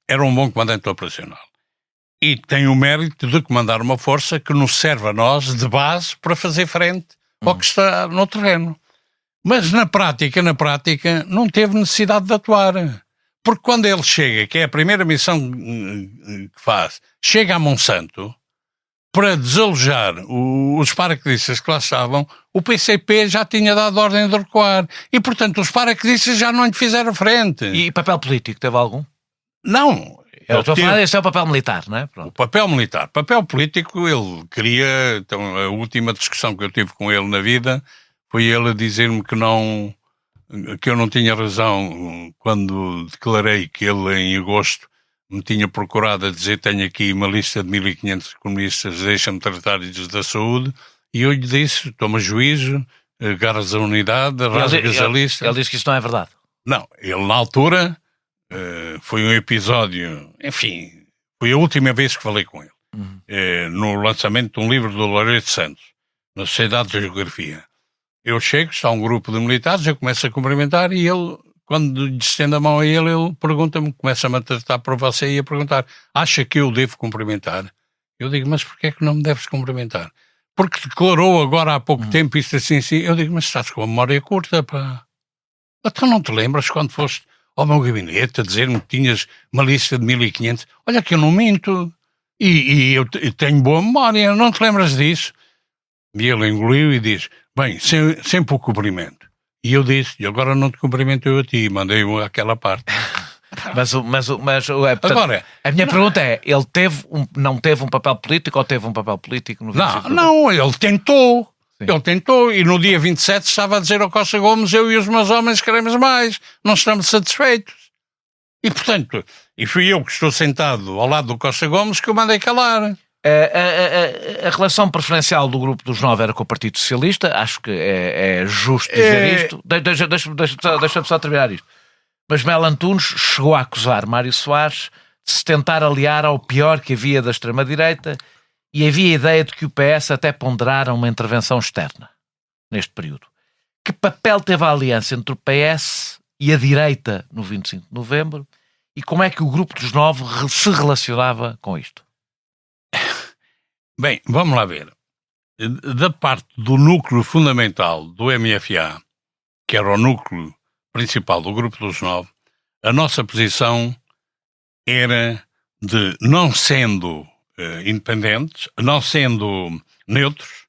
era um bom comandante operacional. E tem o mérito de comandar uma força que nos serve a nós de base para fazer frente ao que está no terreno. Mas na prática, não teve necessidade de atuar. Porque quando ele chega, que é a primeira missão que faz, chega a Monsanto, para desalojar os paraquedistas que lá estavam, o PCP já tinha dado ordem de recuar. E, portanto, os paraquedistas já não lhe fizeram frente. E papel político, teve algum? Não. Eu estou a falar, este é o papel militar, não é? Pronto. O papel militar. Papel político, ele queria... Então, a última discussão que eu tive com ele na vida foi ele a dizer-me que eu não tinha razão quando declarei que ele, em agosto, me tinha procurado a dizer: tenho aqui uma lista de 1500 comunistas, deixa-me tratar-lhes da saúde. E eu lhe disse: toma juízo, agarras a unidade, rasgas a lista. Ele disse que isso não é verdade. Não, ele na altura... foi um episódio, enfim, foi a última vez que falei com ele, no lançamento de um livro do Loureiro de Santos, na Sociedade de Geografia. Eu chego, está um grupo de militares, eu começo a cumprimentar e ele, quando lhe estendo a mão a ele pergunta-me, começa-me a tratar por você e a perguntar: acha que eu devo cumprimentar? Eu digo: mas porquê é que não me deves cumprimentar? Porque declarou agora há pouco tempo isto assim. Eu digo: mas estás com a memória curta, pá. Então não te lembras quando foste ao meu gabinete a dizer-me que tinhas uma lista de 1500? Olha que eu não minto. E eu tenho boa memória, não te lembras disso? E ele engoliu e diz: bem, sempre o cumprimento. E eu disse: e agora não te cumprimento eu a ti, mandei-o àquela parte. Portanto, agora, a minha pergunta é: ele não teve um papel político ou teve um papel político no 25 de Novembro? Não, ele tentou. Sim. Ele tentou e no dia 27 estava a dizer ao Costa Gomes: eu e os meus homens queremos mais, não estamos satisfeitos. E portanto, e fui eu que estou sentado ao lado do Costa Gomes que o mandei calar. A relação preferencial do Grupo dos 9 era com o Partido Socialista, acho que é justo dizer isto. Deixa-me só terminar isto. Mas Melo Antunes chegou a acusar Mário Soares de se tentar aliar ao pior que havia da extrema-direita, e havia a ideia de que o PS até ponderara uma intervenção externa neste período. Que papel teve a aliança entre o PS e a direita no 25 de Novembro e como é que o Grupo dos 9 se relacionava com isto? Bem, vamos lá ver. Da parte do núcleo fundamental do MFA, que era o núcleo principal do Grupo dos 9, a nossa posição era de, não sendo independentes, não sendo neutros,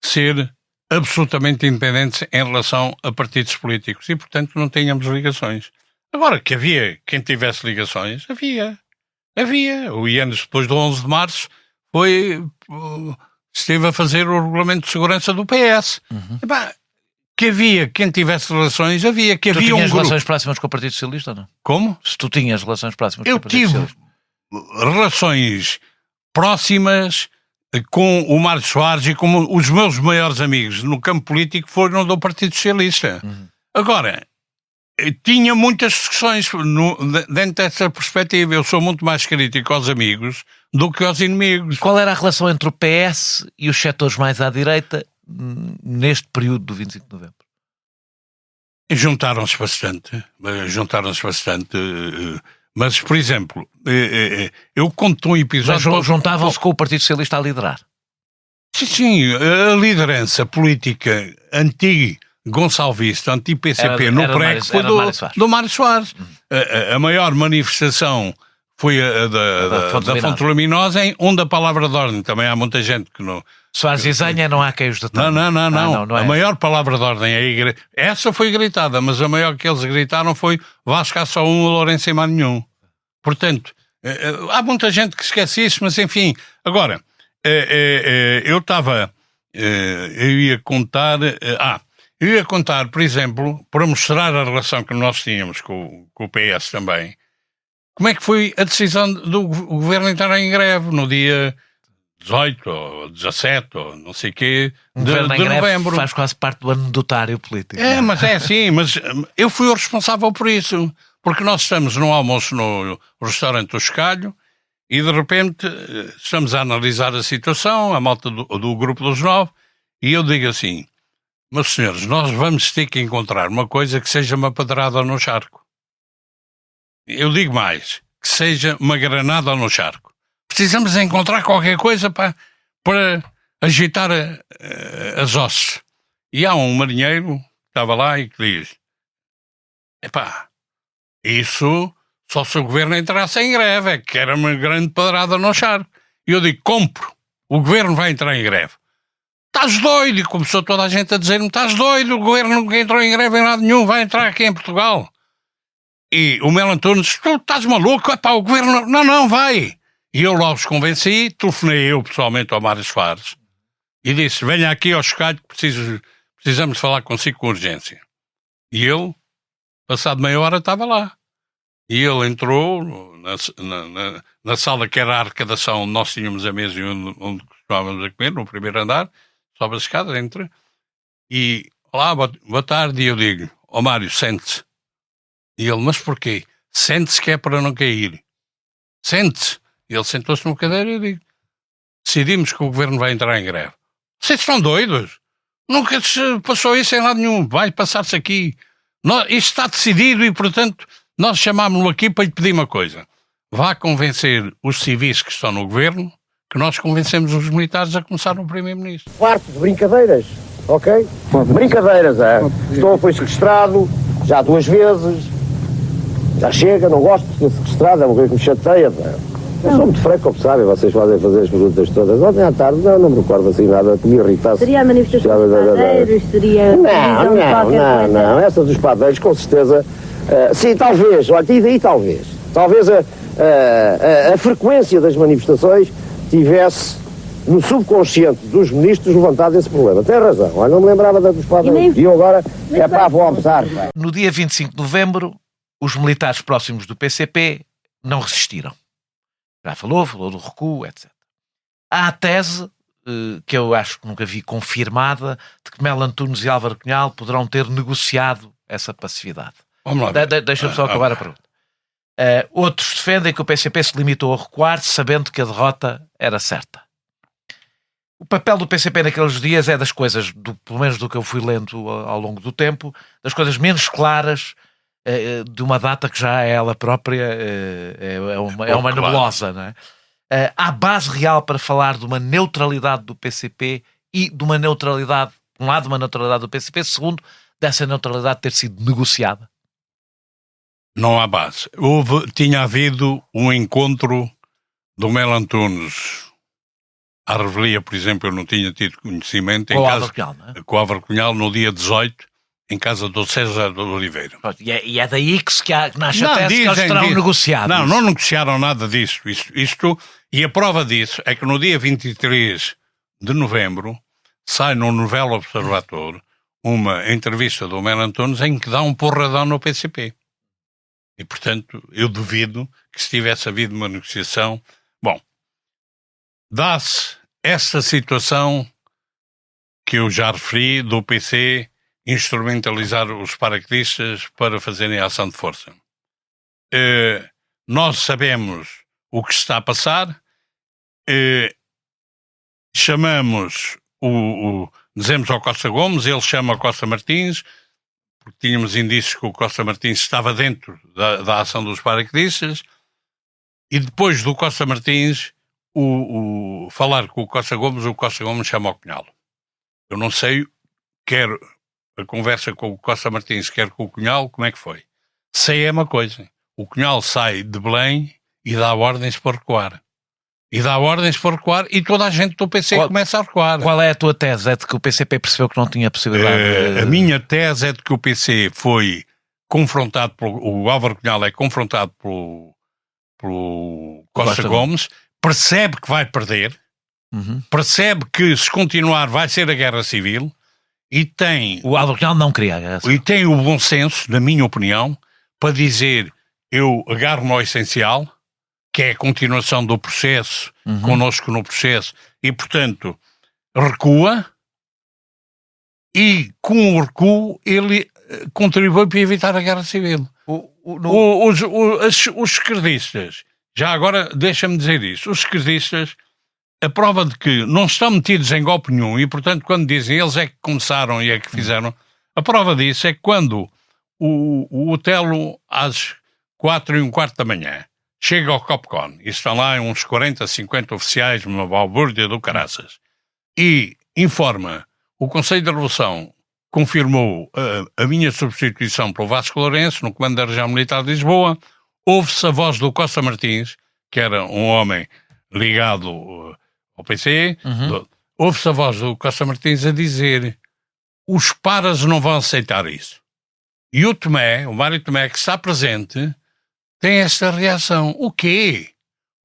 ser absolutamente independentes em relação a partidos políticos e, portanto, não tínhamos ligações. Agora, que havia quem tivesse ligações, havia. O IANES, depois do 11 de março, esteve a fazer o regulamento de segurança do PS. Que havia quem tivesse relações, havia. Que tu havia tinhas um grupo... relações próximas com o Partido Socialista ou não? Como? Se tu tinhas relações próximas com o Partido Socialista. Eu tive relações próximas com o Mário Soares e com os meus maiores amigos no campo político foram do Partido Socialista. Agora, tinha muitas discussões dentro dessa perspectiva. Eu sou muito mais crítico aos amigos do que aos inimigos. Qual era a relação entre o PS e os setores mais à direita neste período do 25 de Novembro? Juntaram-se bastante. Mas, por exemplo, eu conto um episódio... Mas juntavam-se com o Partido Socialista a liderar? Sim, a liderança política anti-gonçalvista, anti-PCP no PREC foi do Mário Soares. A maior manifestação foi a da Fonte Luminosa, onde a palavra de ordem, também há muita gente que não... Soares e Zenha não há quem os detenha. Não. É a maior palavra de ordem é a igreja. Essa foi gritada, mas a maior que eles gritaram foi: Vasco há só um, Lourenço em mais nenhum. Portanto, há muita gente que esquece isso, mas enfim. Agora, eu ia contar, por exemplo, para mostrar a relação que nós tínhamos com o PS também, como é que foi a decisão do governo entrar em greve no dia 18 ou 17 ou não sei o quê de novembro. Faz quase parte do anedotário político. Mas é assim, mas eu fui o responsável por isso, porque nós estamos num almoço no restaurante do Chocalho e de repente estamos a analisar a situação, a malta do Grupo dos 9, e eu digo assim: meus senhores, nós vamos ter que encontrar uma coisa que seja uma pedrada no charco. eu digo mais, que seja uma granada no charco. Precisamos encontrar qualquer coisa para agitar as hostes. E há um marinheiro que estava lá e que diz: epá, isso só se o governo entrasse em greve, é que era uma grande pedrada no charco. E eu digo: compro, o governo vai entrar em greve. Estás doido? E começou toda a gente a dizer-me: estás doido, o governo nunca entrou em greve em lado nenhum, vai entrar aqui em Portugal. E o Melo Antunes: tu estás maluco? Epá, o governo... Não, vai. E eu logo os convenci, telefonei eu pessoalmente ao Mário Soares e disse: venha aqui ao chocalho que precisamos falar consigo com urgência. E ele, passado meia hora, estava lá. E ele entrou na sala que era a arrecadação onde nós tínhamos a mesa e onde costumávamos a comer, no primeiro andar, sobe as escadas, entra, e olá, boa tarde, e eu digo: ó Mário, sente-se. E ele: mas porquê? Sente-se que é para não cair. Sente-se. E ele sentou-se numa cadeira e eu digo: decidimos que o governo vai entrar em greve. Vocês estão doidos? Nunca se passou isso em lado nenhum. Vai passar-se aqui. Isto está decidido e, portanto, nós chamámos-lo aqui para lhe pedir uma coisa. Vá convencer os civis que estão no governo que nós convencemos os militares a começar no primeiro-ministro. Farto de brincadeiras, ok? Brincadeiras, é. Estou foi sequestrado já 2 vezes. Já chega, não gosto de ser sequestrado, é uma coisa que me chateia. Eu sou muito franco, como sabem, vocês podem fazer as perguntas todas. Ontem à tarde não me recordo assim nada que me irritasse. Seria a manifestação dos padeiros? Seria Não, essa dos padeiros, com certeza. Sim, talvez, olha, e daí talvez. Talvez a frequência das manifestações tivesse no subconsciente dos ministros levantado esse problema. Tem razão, olha, não me lembrava dos padeiros. E eu agora, vou almoçar. No dia 25 de novembro, os militares próximos do PCP não resistiram. Já falou do recuo, etc. Há a tese, que eu acho que nunca vi confirmada, de que Melo Antunes e Álvaro Cunhal poderão ter negociado essa passividade. Vamos lá. Deixa-me só acabar a pergunta. Outros defendem que o PCP se limitou a recuar, sabendo que a derrota era certa. O papel do PCP naqueles dias é das coisas, pelo menos do que eu fui lendo ao longo do tempo, das coisas menos claras de uma data que já ela própria é uma nebulosa, não é? Há base real para falar de uma neutralidade do PCP e de uma neutralidade, por um lado, uma neutralidade do PCP, segundo, dessa neutralidade ter sido negociada? Não há base. Tinha havido um encontro do Melo Antunes à revelia, por exemplo, eu não tinha tido conhecimento, Com o Álvaro Cunhal, não é? Com o Álvaro Cunhal, no dia 18, em casa do César de Oliveira. E é daí que nasce a tese que eles terão negociado. Não negociaram nada disso. E a prova disso é que no dia 23 de novembro sai no Novel Observador uma entrevista do Melo Antunes em que dá um porradão no PCP. E, portanto, eu duvido que se tivesse havido uma negociação. Bom, dá-se essa situação que eu já referi do PC instrumentalizar os paraquedistas para fazerem a ação de força. Nós sabemos o que está a passar, chamamos dizemos ao Costa Gomes, ele chama o Costa Martins, porque tínhamos indícios que o Costa Martins estava dentro da ação dos paraquedistas, e depois do Costa Martins falar com o Costa Gomes chama o Cunhal. Eu não sei, quer a conversa com o Costa Martins, quer com o Cunhal, como é que foi? Sei é uma coisa, o Cunhal sai de Belém e dá ordens para recuar. E toda a gente do PC começa a recuar. Qual é a tua tese? É de que o PCP percebeu que não tinha possibilidade? A minha tese é de que o PC foi confrontado o Álvaro Cunhal é confrontado pelo Costa Gomes, percebe que vai perder, percebe que se continuar vai ser a guerra civil, e tem... O Álvaro Cunhal não queria a guerra civil. E tem o bom senso, na minha opinião, para dizer: eu agarro-me ao essencial, que é a continuação do processo, connosco no processo, e, portanto, recua, e com o recuo ele contribui para evitar a guerra civil. Os esquerdistas, já agora deixa-me dizer isso, os esquerdistas, a prova de que não estão metidos em golpe nenhum, e, portanto, quando dizem eles é que começaram e é que fizeram, a prova disso é que quando o Otelo Ases 4:15 da manhã. Chega ao Copcon e estão lá uns 40, 50 oficiais, uma balbúrdia do caraças. E informa, o Conselho da Revolução confirmou a minha substituição pelo Vasco Lourenço no comando da Região Militar de Lisboa. Ouve-se a voz do Costa Martins, que era um homem ligado ao PC, ouve-se a voz do Costa Martins a dizer: os paras não vão aceitar isso. E o Mário Tomé, que está presente, tem esta reação. O quê?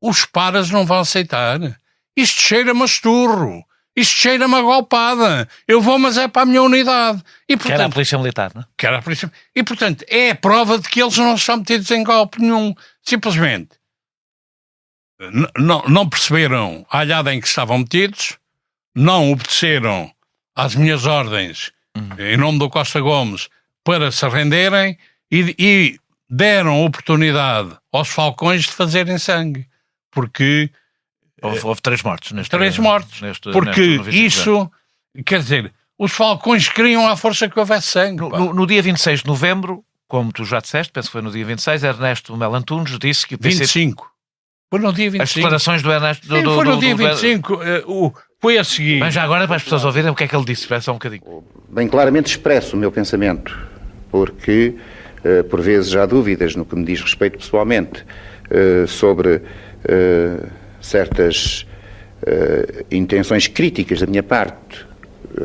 Os paras não vão aceitar? Isto cheira-me a esturro. Isto cheira-me a golpada. Eu vou, mas é para a minha unidade. E, portanto, Que era a Polícia Militar, não é? que era a polícia. E, portanto, é a prova de que eles não estão metidos em golpe nenhum. Simplesmente não perceberam a alhada em que estavam metidos, não obedeceram às minhas ordens, em nome do Costa Gomes, para se renderem e deram oportunidade aos falcões de fazerem sangue. Porque... Houve 3 mortos. Porque isso, quer dizer, os falcões queriam à força que houvesse sangue. No dia 26 de novembro, como tu já disseste, penso que foi no dia 26, Ernesto Melo Antunes disse que o PCP... 25. Foi no dia 25. As declarações do Ernesto... Foi no dia 25. Foi a seguir. Mas já agora, para as pessoas ouvirem, o que é que ele disse? Espera só um bocadinho. Bem claramente expresso o meu pensamento, porque por vezes há dúvidas no que me diz respeito pessoalmente sobre certas intenções críticas da minha parte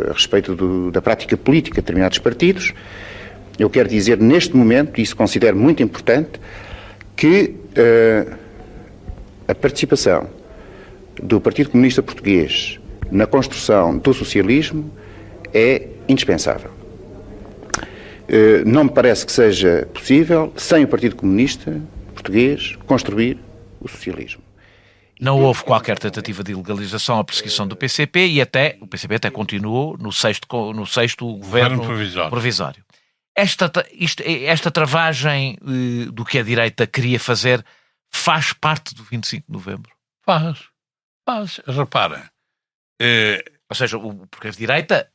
a respeito da prática política de determinados partidos. Eu quero dizer neste momento, e isso considero muito importante, que a participação do Partido Comunista Português na construção do socialismo é indispensável. Não me parece que seja possível, sem o Partido Comunista Português, construir o socialismo. Não houve qualquer tentativa de ilegalização à perseguição do PCP e o PCP até continuou no sexto governo provisório. Esta travagem do que a direita queria fazer faz parte do 25 de novembro? Faz. Repara. Ou seja, porque a direita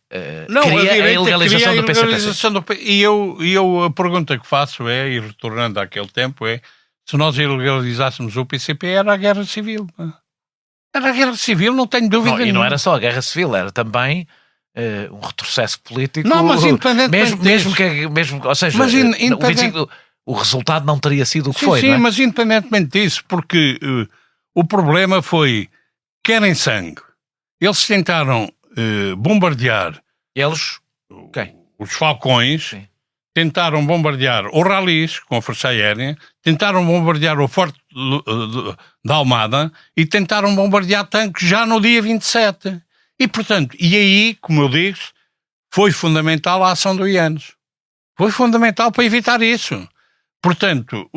não, queria a direita a ilegalização do PCP. E eu a pergunta que faço e retornando àquele tempo, se nós ilegalizássemos o PCP, era a guerra civil. Era a guerra civil, não tenho dúvida nenhuma. E não era só a guerra civil, era também um retrocesso político. Não, mas independentemente ou seja, o resultado não teria sido o que foi, sim, não é? Mas independentemente disso, porque o problema foi, querem sangue. Eles tentaram bombardear os falcões, sim. Tentaram bombardear o Ralis com a Força Aérea, tentaram bombardear o Forte da Almada e tentaram bombardear tanques já no dia 27. E, portanto, aí, como eu digo, foi fundamental a ação do Ianes. Foi fundamental para evitar isso. Portanto,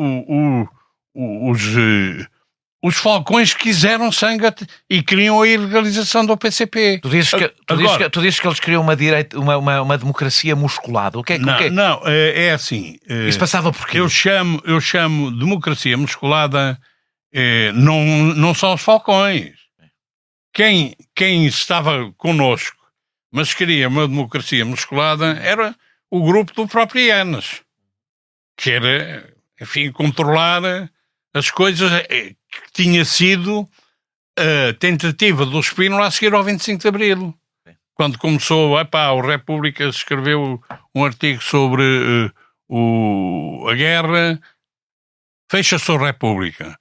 os falcões quiseram sangue e queriam a ilegalização do PCP. Tu dizes que eles queriam uma democracia musculada. Não, é assim. Isso passava por quê? Eu chamo democracia musculada, não são os falcões. Quem estava connosco, mas queria uma democracia musculada, era o grupo do próprio Ianes, que era, enfim, controlar as coisas que tinha sido a tentativa do Spínola a seguir ao 25 de Abril. Quando começou, o República escreveu um artigo sobre a guerra, fecha-se a República.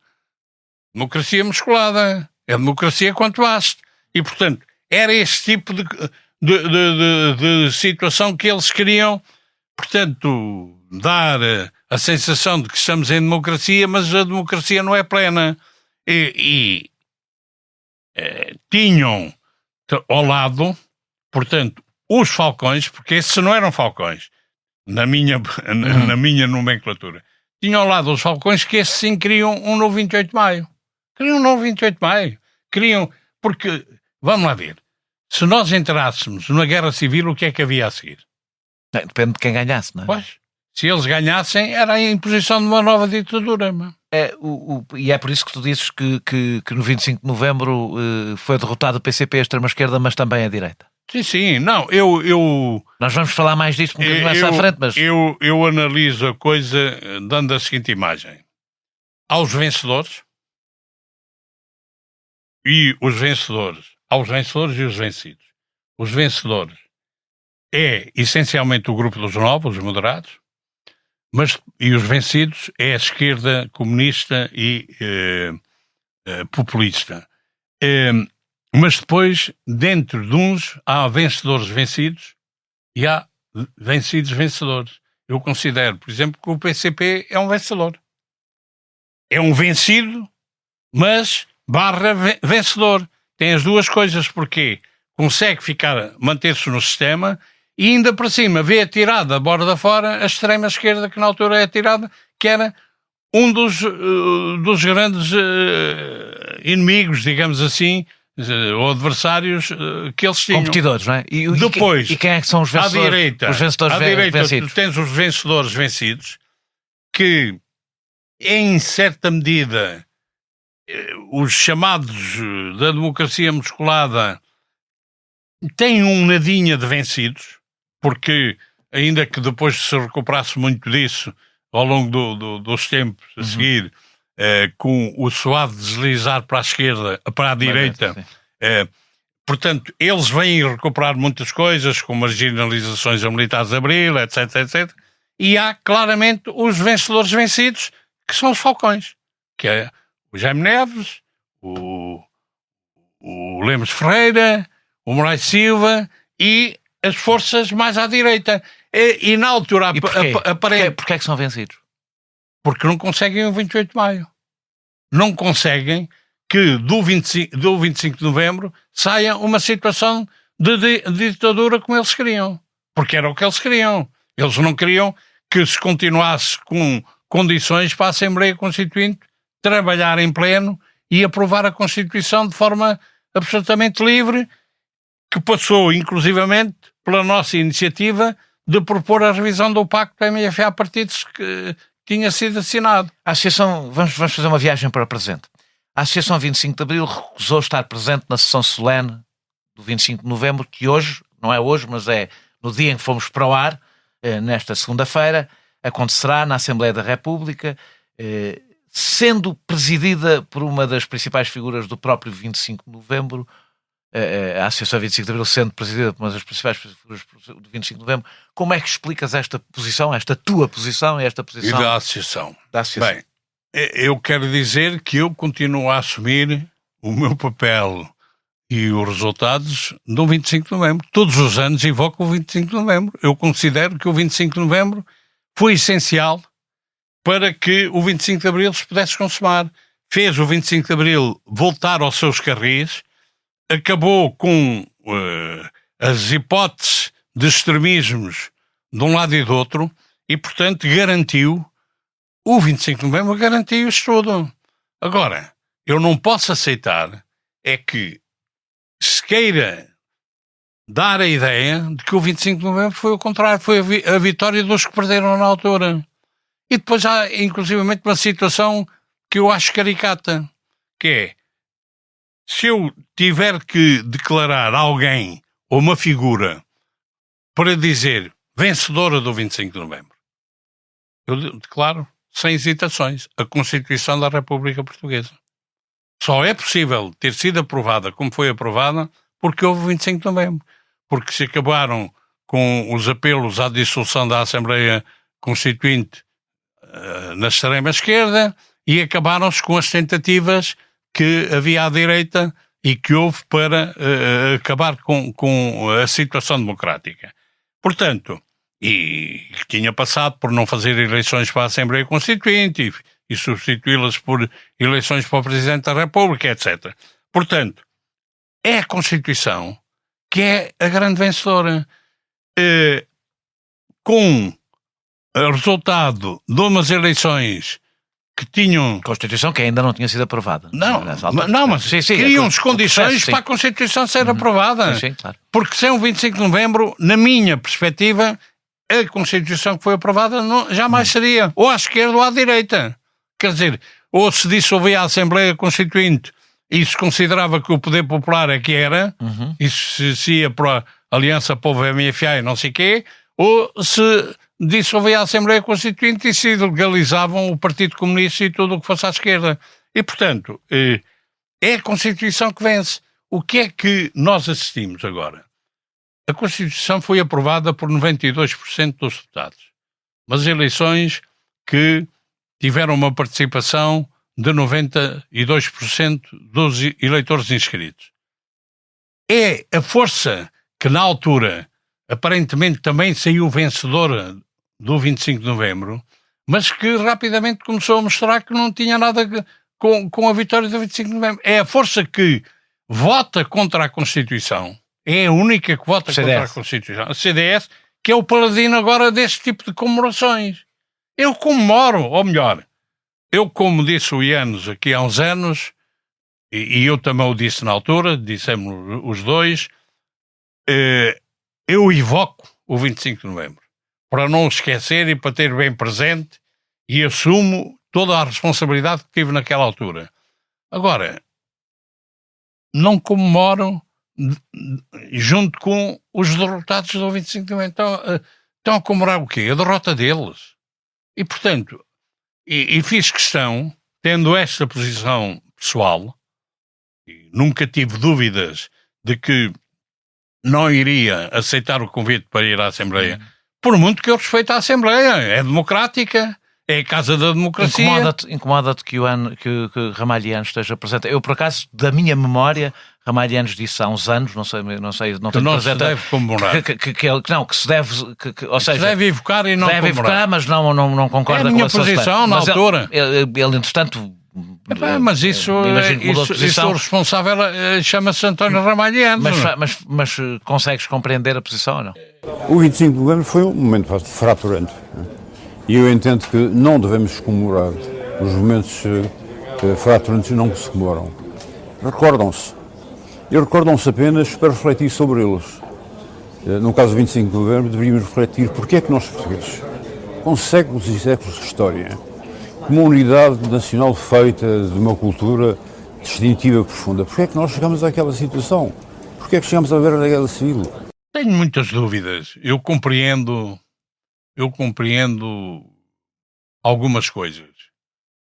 Democracia musculada, é democracia quanto baste. E, portanto, era este tipo de situação que eles queriam, portanto, dar a sensação de que estamos em democracia, mas a democracia não é plena. E tinham ao lado, portanto, os falcões, porque esses não eram falcões, na minha nomenclatura, tinham ao lado os falcões que esses sim queriam um novo 28 de Maio. Queriam um novo 28 de Maio. Queriam, porque, vamos lá ver, se nós entrássemos na guerra civil, o que é que havia a seguir? Depende de quem ganhasse, não é? Pois, se eles ganhassem, era a imposição de uma nova ditadura. E é por isso que tu dizes que no 25 de novembro foi derrotado o PCP, a extrema-esquerda, mas também a direita. Sim, não, Nós vamos falar mais disso um bocadinho mais à frente, mas... Eu analiso a coisa dando a seguinte imagem. aos vencedores e os vencedores, aos vencedores e os vencidos. Os vencedores é essencialmente o grupo dos novos, os moderados, e os vencidos é a esquerda comunista e populista. Mas depois, dentro de uns, há vencedores vencidos e há vencidos vencedores. Eu considero, por exemplo, que o PCP é um vencedor. É um vencido, mas vencedor. Tem as duas coisas, porque consegue manter-se no sistema e ainda por cima vê atirada a borda fora a extrema-esquerda, que na altura é atirada, que era um dos grandes inimigos, digamos assim, ou adversários que eles tinham. Competidores, não é? Depois, e quem é que são os vencedores? À Os vencedores direita, vencidos. tu tens os vencedores vencidos, que em certa medida os chamados da democracia musculada têm um nadinha de vencidos, porque ainda que depois se recuperasse muito disso ao longo dos tempos a seguir, com o suave deslizar para a esquerda, para a direita, portanto, eles vêm recuperar muitas coisas, com marginalizações a militares de Abril, etc, etc, e há claramente os vencedores vencidos, que são os falcões, que é o Jaime Neves, o Lemos Ferreira, o Moraes Silva e as forças mais à direita. E na altura aparece. Porquê é que são vencidos? Porque não conseguem o 28 de maio. Não conseguem que do 25 de novembro saia uma situação de ditadura como eles queriam. Porque era o que eles queriam. Eles não queriam que se continuasse com condições para a Assembleia Constituinte trabalhar em pleno e aprovar a Constituição de forma absolutamente livre, que passou inclusivamente pela nossa iniciativa de propor a revisão do Pacto MFA partidos que tinha sido assinado. A Associação, vamos fazer uma viagem para o presente. A Associação 25 de Abril recusou estar presente na sessão solene do 25 de novembro, que hoje, não é hoje, mas é no dia em que fomos para o ar, nesta segunda-feira, acontecerá na Assembleia da República, sendo presidida por uma das principais figuras do próprio 25 de novembro, a Associação 25 de Abril sendo presidida por uma das principais figuras do 25 de novembro. Como é que explicas esta posição, esta tua posição e esta posição? E da Associação? Da Associação. Bem, eu quero dizer que eu continuo a assumir o meu papel e os resultados do 25 de novembro. Todos os anos invoco o 25 de novembro. Eu considero que o 25 de novembro foi essencial para que o 25 de Abril se pudesse consumar. Fez o 25 de Abril voltar aos seus carris, acabou com as hipóteses de extremismos de um lado e do outro e, portanto, garantiu, o 25 de novembro garantiu isto tudo. Agora, eu não posso aceitar é que se queira dar a ideia de que o 25 de novembro foi o contrário, foi a vitória dos que perderam na altura. E depois há, inclusivamente, uma situação que eu acho caricata, que é, se eu tiver que declarar alguém ou uma figura para dizer vencedora do 25 de novembro, eu declaro, sem hesitações, a Constituição da República Portuguesa. Só é possível ter sido aprovada como foi aprovada porque houve 25 de novembro. Porque se acabaram com os apelos à dissolução da Assembleia Constituinte na extrema-esquerda e acabaram-se com as tentativas que havia à direita e que houve para acabar com a situação democrática. Portanto, e que tinha passado por não fazer eleições para a Assembleia Constituinte e substituí-las por eleições para o Presidente da República, etc. Portanto, é a Constituição que é a grande vencedora. Com o resultado de umas eleições que tinham... Constituição que ainda não tinha sido aprovada. Não, mas criam-se condições para a Constituição ser aprovada. Sim, claro. Porque sem o 25 de novembro, na minha perspectiva, a Constituição que foi aprovada jamais seria ou à esquerda ou à direita. Quer dizer, ou se dissolvia a Assembleia Constituinte e se considerava que o poder popular é que era, e se ia para a Aliança Povo MFA e não sei o quê, ou se dissolvia a Assembleia Constituinte e se legalizavam o Partido Comunista e tudo o que fosse à esquerda. E, portanto, é a Constituição que vence. O que é que nós assistimos agora? A Constituição foi aprovada por 92% dos deputados. Mas eleições que tiveram uma participação de 92% dos eleitores inscritos. É a força que, na altura, aparentemente também saiu vencedora do 25 de novembro, mas que rapidamente começou a mostrar que não tinha nada com a vitória do 25 de novembro. É a força que vota contra a Constituição, é a única que vota contra a Constituição. A CDS, que é o paladino agora deste tipo de comemorações. Eu comemoro, ou melhor, eu, como disse o Ianes aqui há uns anos, e eu também o disse na altura, dissemos os dois, eu evoco o 25 de novembro, para não esquecer e para ter bem presente, e assumo toda a responsabilidade que tive naquela altura. Agora, não comemoro junto com os derrotados do 25 de novembro. Estão a comemorar o quê? A derrota deles. E, portanto, e fiz questão, tendo esta posição pessoal, e nunca tive dúvidas de que não iria aceitar o convite para ir à Assembleia, por muito que eu respeite a Assembleia. É democrática, é a casa da democracia. Incomoda-te que Ramalhianos esteja presente? Eu, por acaso, da minha memória, Ramalhianos disse há uns anos, não tenho não presente, se deve comemorar. Que se deve... ou seja, se deve evocar e não deve comemorar. Evocar, mas não concorda com a minha sua posição na altura. Ele, entretanto... mas isso o responsável chama-se António Ramalhianos. Mas consegues compreender a posição ou não? O 25 de novembro foi um momento fraturante. E eu entendo que não devemos comemorar os momentos fraturantes, não se comemoram. Recordam-se. E recordam-se apenas para refletir sobre eles. No caso do 25 de novembro, deveríamos refletir porque é que nós portugueses, com séculos e séculos de história, com uma unidade nacional feita de uma cultura distintiva profunda, porque é que nós chegamos àquela situação? Porque é que chegamos à beira da guerra civil? Tenho muitas dúvidas. Eu compreendo algumas coisas.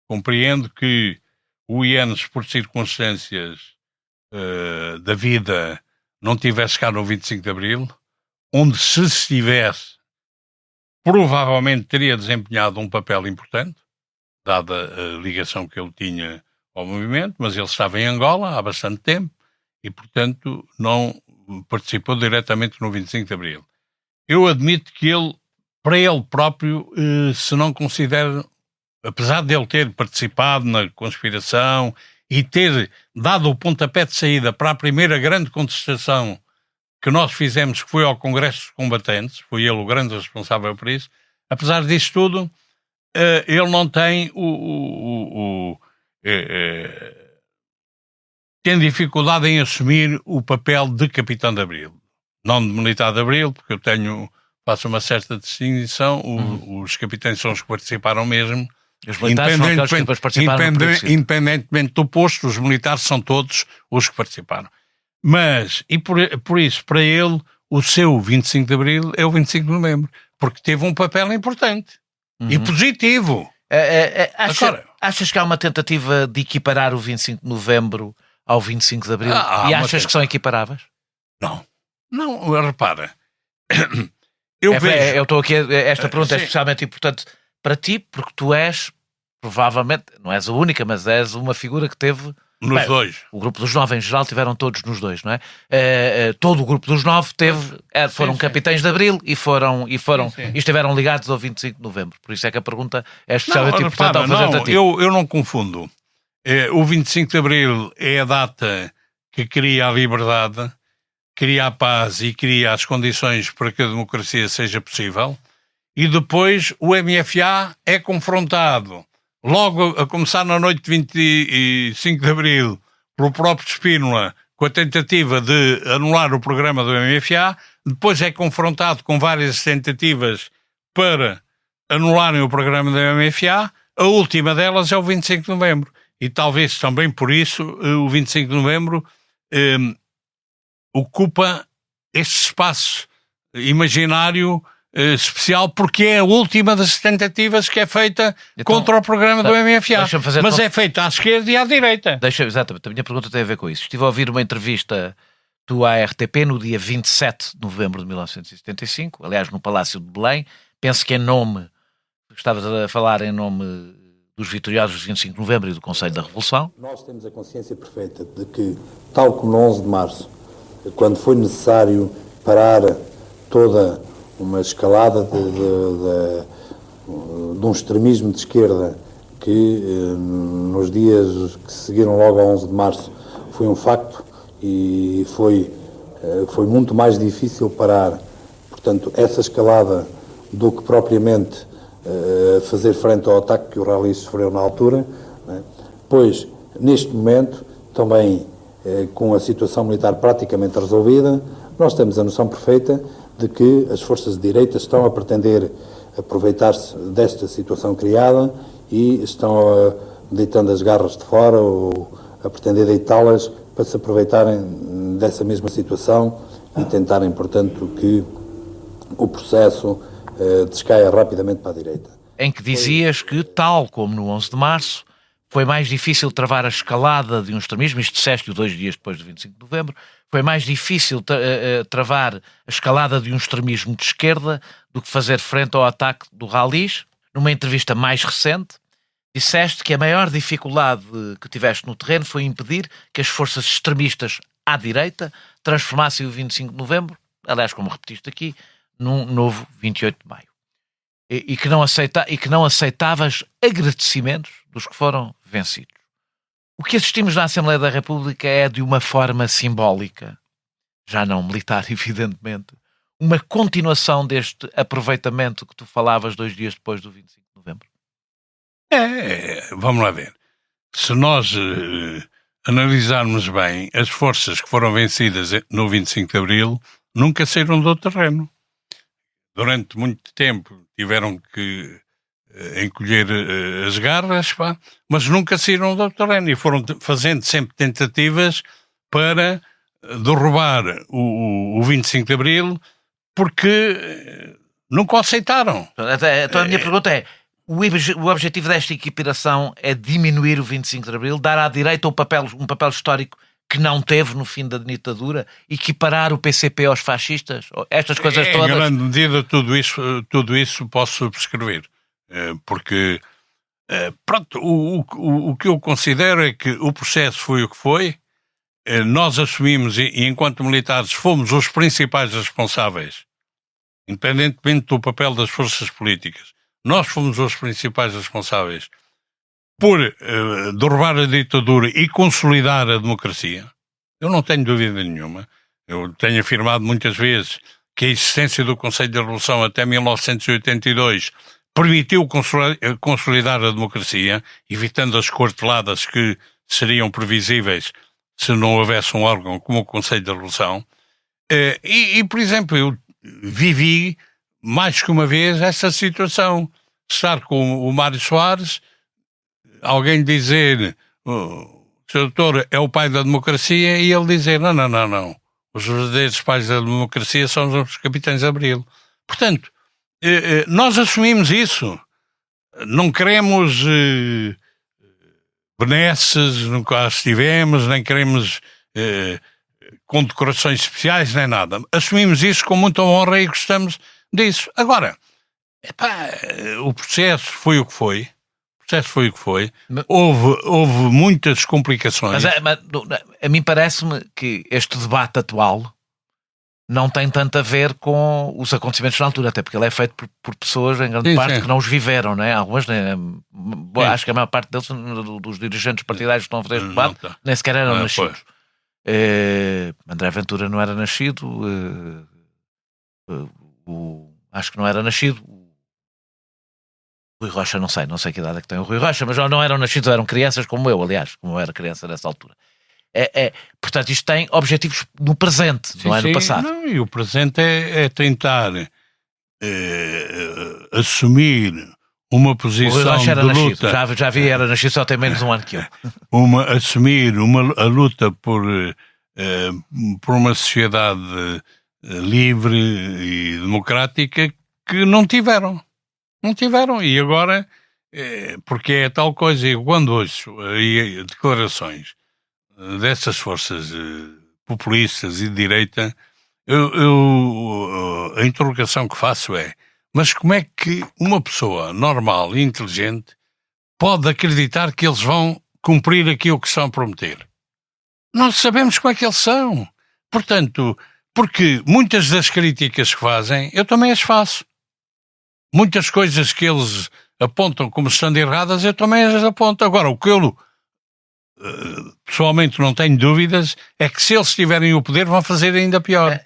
Compreendo que o Ianes, por circunstâncias da vida, não tivesse cá no 25 de Abril, onde se estivesse, provavelmente teria desempenhado um papel importante, dada a ligação que ele tinha ao movimento, mas ele estava em Angola há bastante tempo e, portanto, não participou diretamente no 25 de Abril. Eu admito que ele, para ele próprio, se não considera, apesar de ele ter participado na conspiração e ter dado o pontapé de saída para a primeira grande contestação que nós fizemos, que foi ao Congresso dos Combatentes, foi ele o grande responsável por isso, apesar disso tudo, ele não tem tem dificuldade em assumir o papel de capitão de Abril. Não de militar de Abril, porque eu faço uma certa distinção, os capitães são os que participaram mesmo. Os militares são aqueles que depois participaram independentemente do posto, os militares são todos os que participaram. Mas, e por isso, para ele, o seu 25 de Abril é o 25 de Novembro, porque teve um papel importante e positivo. Achas que há uma tentativa de equiparar o 25 de Novembro ao 25 de Abril? E achas que são equiparáveis? Não, repara. Eu estou aqui, esta pergunta é especialmente importante para ti, porque tu és, provavelmente, não és a única, mas és uma figura que teve... Nos dois. O grupo dos 9 em geral tiveram todos nos dois, não é? Todo o grupo dos 9 foram capitães de Abril e estiveram ligados ao 25 de Novembro. Por isso é que a pergunta é especialmente importante ao fazer a ti. Eu não confundo. O 25 de Abril é a data que cria a liberdade, cria a paz e cria as condições para que a democracia seja possível. E depois o MFA é confrontado, logo a começar na noite de 25 de Abril, pelo próprio Spínola, com a tentativa de anular o programa do MFA, depois é confrontado com várias tentativas para anularem o programa do MFA, a última delas é o 25 de novembro. E talvez também por isso o 25 de novembro ocupa este espaço imaginário especial, porque é a última das tentativas que é feita Então, contra o programa do MFA. deixa-me fazer Mas então- é feita à esquerda e à direita. Exatamente, a minha pergunta tem a ver com isso. Estive a ouvir uma entrevista tua à RTP no dia 27 de novembro de 1975, aliás, no Palácio de Belém. Penso que estavas a falar em nome dos vitoriosos de 25 de novembro e do Conselho da Revolução. Nós temos a consciência perfeita de que, tal como no 11 de março, quando foi necessário parar toda uma escalada de um extremismo de esquerda que nos dias que seguiram logo ao 11 de março foi um facto e foi muito mais difícil parar, portanto, essa escalada do que propriamente fazer frente ao ataque que o Rally sofreu na altura, né? Pois, neste momento, também com a situação militar praticamente resolvida, nós temos a noção perfeita de que as forças de direita estão a pretender aproveitar-se desta situação criada e estão deitando as garras de fora ou a pretender deitá-las para se aproveitarem dessa mesma situação e tentarem, portanto, que o processo descaia rapidamente para a direita. Em que dizias que, tal como no 11 de março, foi mais difícil travar a escalada de um extremismo, isto disseste 2 dias depois do 25 de novembro, foi mais difícil travar a escalada de um extremismo de esquerda do que fazer frente ao ataque do Rallis. Numa entrevista mais recente, disseste que a maior dificuldade que tiveste no terreno foi impedir que as forças extremistas à direita transformassem o 25 de novembro, aliás, como repetiste aqui, num novo 28 de maio. E que não aceitavas agradecimentos dos que foram vencidos. O que assistimos na Assembleia da República é, de uma forma simbólica, já não militar, evidentemente, uma continuação deste aproveitamento que tu falavas 2 dias depois do 25 de novembro. Vamos lá ver. Se nós analisarmos bem, as forças que foram vencidas no 25 de Abril nunca saíram do terreno. Durante muito tempo tiveram que encolher as garras, mas nunca saíram do terreno e foram fazendo sempre tentativas para derrubar o 25 de Abril porque nunca o aceitaram. Então a minha pergunta é, o objetivo desta equiparação é diminuir o 25 de Abril, dar à direita um papel histórico que não teve no fim da ditadura, equiparar o PCP aos fascistas? Estas coisas todas? Em grande medida tudo isso posso subscrever. Porque, pronto, o que eu considero é que o processo foi o que foi, nós assumimos e enquanto militares fomos os principais responsáveis, independentemente do papel das forças políticas, nós fomos os principais responsáveis por derrubar a ditadura e consolidar a democracia. Eu não tenho dúvida nenhuma. Eu tenho afirmado muitas vezes que a existência do Conselho da Revolução até 1982 permitiu consolidar a democracia, evitando as corteladas que seriam previsíveis se não houvesse um órgão como o Conselho da Revolução. Por exemplo, eu vivi mais que uma vez essa situação. Estar com o Mário Soares, alguém dizer o Sr. Doutor é o pai da democracia e ele dizer não. Os verdadeiros pais da democracia são os capitães de Abril. Portanto, nós assumimos isso. Não queremos benesses, nunca as tivemos, nem queremos condecorações especiais, nem nada. Assumimos isso com muita honra e gostamos disso. Agora, o processo foi o que foi. Houve muitas complicações. Mas a mim parece-me que este debate atual não tem tanto a ver com os acontecimentos na altura, até porque ele é feito por pessoas, em grande parte, que não os viveram, não é? Algumas, acho que a maior parte deles, dos dirigentes partidários que estão a fazer este debate, nem sequer eram nascidos. André Ventura não era nascido, acho que não era nascido. Rui Rocha, não sei que idade é que tem o Rui Rocha, mas não eram nascidos, eram crianças como eu, aliás, como eu era criança nessa altura. Portanto, isto tem objetivos no presente, não é no passado. Não, e o presente é tentar assumir uma posição o Rui Rocha era de nascido, luta. já vi, era nascido, só tem menos um ano que eu. Assumir a luta por uma sociedade livre e democrática porque não tiveram. Não tiveram. E agora, porque é tal coisa, e quando ouço declarações dessas forças populistas e de direita, a interrogação que faço é: mas como é que uma pessoa normal e inteligente pode acreditar que eles vão cumprir aquilo que estão a prometer? Nós sabemos como é que eles são. Portanto, porque muitas das críticas que fazem, eu também as faço. Muitas coisas que eles apontam como estando erradas, eu também as aponto. Agora, o que eu pessoalmente não tenho dúvidas é que se eles tiverem o poder vão fazer ainda pior.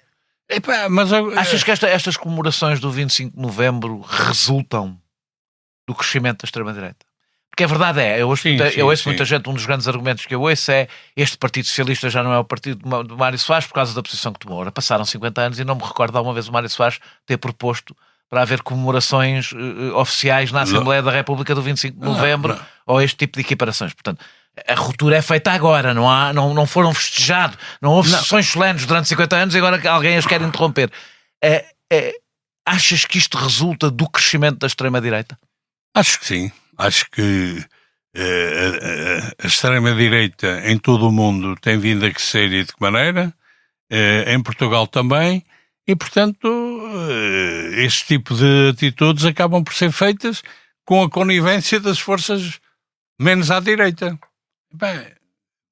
Mas achas que estas comemorações do 25 de novembro resultam do crescimento da extrema-direita? Porque a verdade é, eu ouço muita gente, um dos grandes argumentos que eu ouço é: este Partido Socialista já não é o partido do Mário Soares por causa da posição que tomou. Ora, passaram 50 anos e não me recordo alguma vez o Mário Soares ter proposto para haver comemorações oficiais na Assembleia da República do 25 de novembro ou este tipo de equiparações. Portanto, a ruptura é feita agora, não foram festejados, não houve sessões solenes durante 50 anos e agora alguém as quer interromper. Achas que isto resulta do crescimento da extrema-direita? Acho que sim. Acho que a extrema-direita em todo o mundo tem vindo a crescer e de que maneira, em Portugal também, e portanto este tipo de atitudes acabam por ser feitas com a conivência das forças menos à direita. Bem,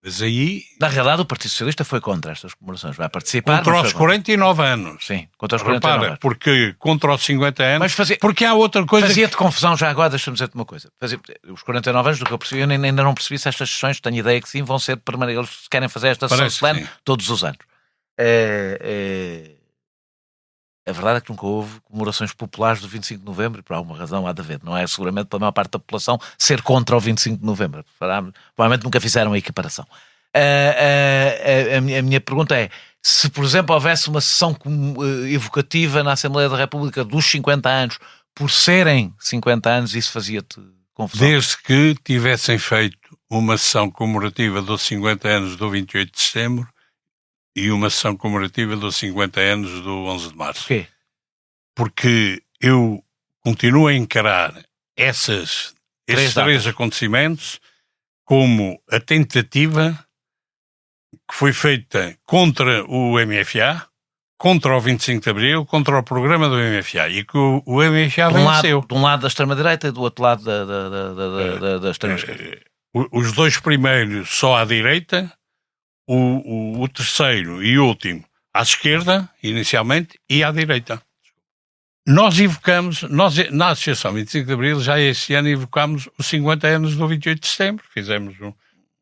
mas aí... Na realidade, o Partido Socialista foi contra estas comemorações. Vai participar... Contra os 49 anos. Sim, contra os 49 anos. Porque contra os 50 anos... Mas porque há outra coisa... Fazia-te confusão já agora, deixa-me dizer-te uma coisa. Os 49 anos, do que eu percebi, eu ainda não percebi se estas sessões, tenho ideia que sim, vão ser permanentes. Eles querem fazer esta sessão solene todos os anos. A verdade é que nunca houve comemorações populares do 25 de novembro e por alguma razão há de haver. Não é seguramente pela maior parte da população ser contra o 25 de novembro. Provavelmente nunca fizeram a equiparação. A minha pergunta é: se, por exemplo, houvesse uma sessão evocativa na Assembleia da República dos 50 anos, por serem 50 anos, isso fazia-te confusão? Desde que tivessem feito uma sessão comemorativa dos 50 anos do 28 de setembro e uma sessão comemorativa dos 50 anos do 11 de março. Porquê? Porque eu continuo a encarar esses três acontecimentos como a tentativa que foi feita contra o MFA, contra o 25 de Abril, contra o programa do MFA, e que o MFA venceu. De um lado da extrema-direita e do outro lado da extrema-esquerda. Os dois primeiros só à direita, o terceiro e último à esquerda, inicialmente, e à direita. Nós evocamos, na Associação 25 de Abril, já este ano evocamos os 50 anos do 28 de setembro. Fizemos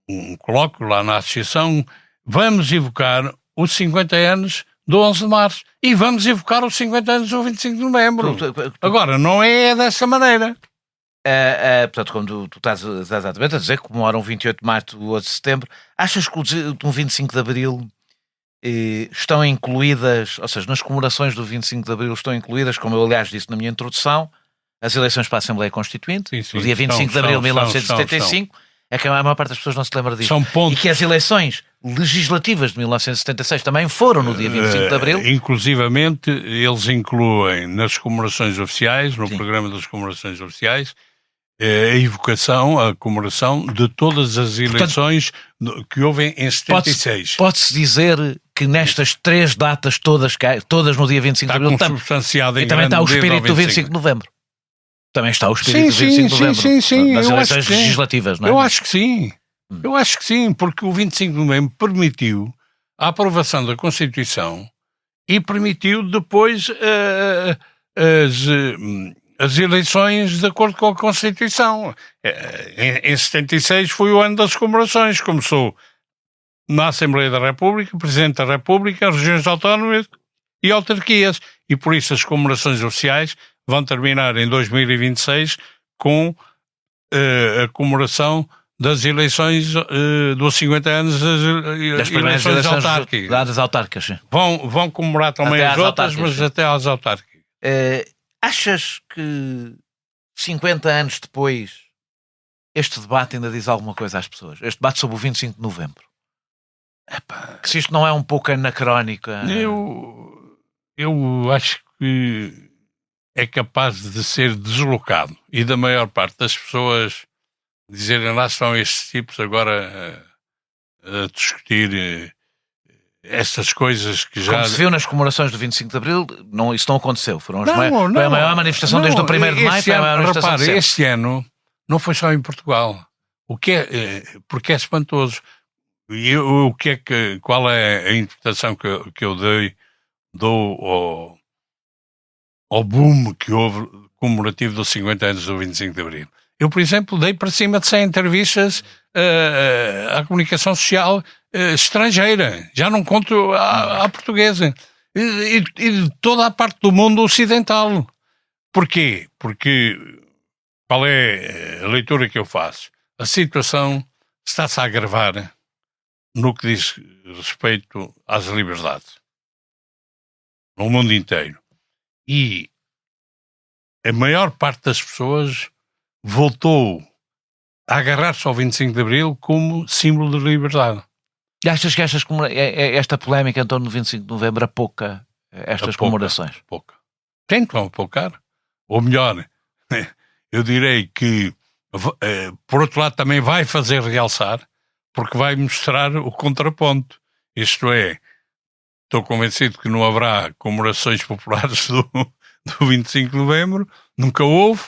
um colóquio lá na Associação. Vamos evocar os 50 anos do 11 de março e vamos evocar os 50 anos do 25 de novembro. Agora, não é dessa maneira. Portanto, como tu estás exatamente a dizer que comemoram 28 de março e 11 de setembro, achas que o 25 de Abril estão incluídas, ou seja, nas comemorações do 25 de Abril estão incluídas, como eu aliás disse na minha introdução, as eleições para a Assembleia Constituinte, no dia 25 de Abril de 1975, é que a maior parte das pessoas não se lembra disso. E que as eleições legislativas de 1976 também foram no dia 25 de Abril. Inclusivamente, eles incluem nas comemorações oficiais, no programa das comemorações oficiais, a evocação, a comemoração de todas as eleições que houve em 76. Pode-se dizer que nestas três datas, todas no dia 25 de Abril, também está o espírito do 25 de Novembro. Também está o espírito do 25 de Novembro. Sim. Nas eleições legislativas, não é? Eu acho que sim. Eu acho que sim, porque o 25 de Novembro permitiu a aprovação da Constituição e permitiu depois as eleições de acordo com a Constituição. Em 76 foi o ano das comemorações. Começou na Assembleia da República, Presidente da República, regiões autónomas e autarquias. E por isso as comemorações oficiais vão terminar em 2026 com a comemoração das eleições dos 50 anos das eleições autárquicas. Vão comemorar também as outras, mas até às autárquicas. Achas que 50 anos depois este debate ainda diz alguma coisa às pessoas? Este debate sobre o 25 de novembro? Que se isto não é um pouco anacrónico? Eu acho que é capaz de ser deslocado e da maior parte das pessoas dizerem lá estão estes tipos agora a discutir estas coisas que já... Como se viu nas comemorações do 25 de Abril, isso não aconteceu. Foi a Não, maior manifestação desde o 1º de maio. Foi a maior manifestação repare, de sempre. este ano não foi só em Portugal. Porque é espantoso. E qual é a interpretação que eu dou ao boom que houve comemorativo dos 50 anos do 25 de Abril? Eu, por exemplo, dei para cima de 100 entrevistas à comunicação social estrangeira. Já não conto à portuguesa. E de toda a parte do mundo ocidental. Porquê? Porque qual é a leitura que eu faço? A situação está-se a agravar no que diz respeito às liberdades. No mundo inteiro. E a maior parte das pessoas voltou a agarrar-se ao 25 de Abril como símbolo de liberdade. E achas que esta polémica em torno do 25 de Novembro apoca estas comemorações? Pouca. Tentam apocar. Ou melhor, eu direi que, por outro lado, também vai fazer realçar, porque vai mostrar o contraponto. Isto é, estou convencido que não haverá comemorações populares do 25 de Novembro, nunca houve,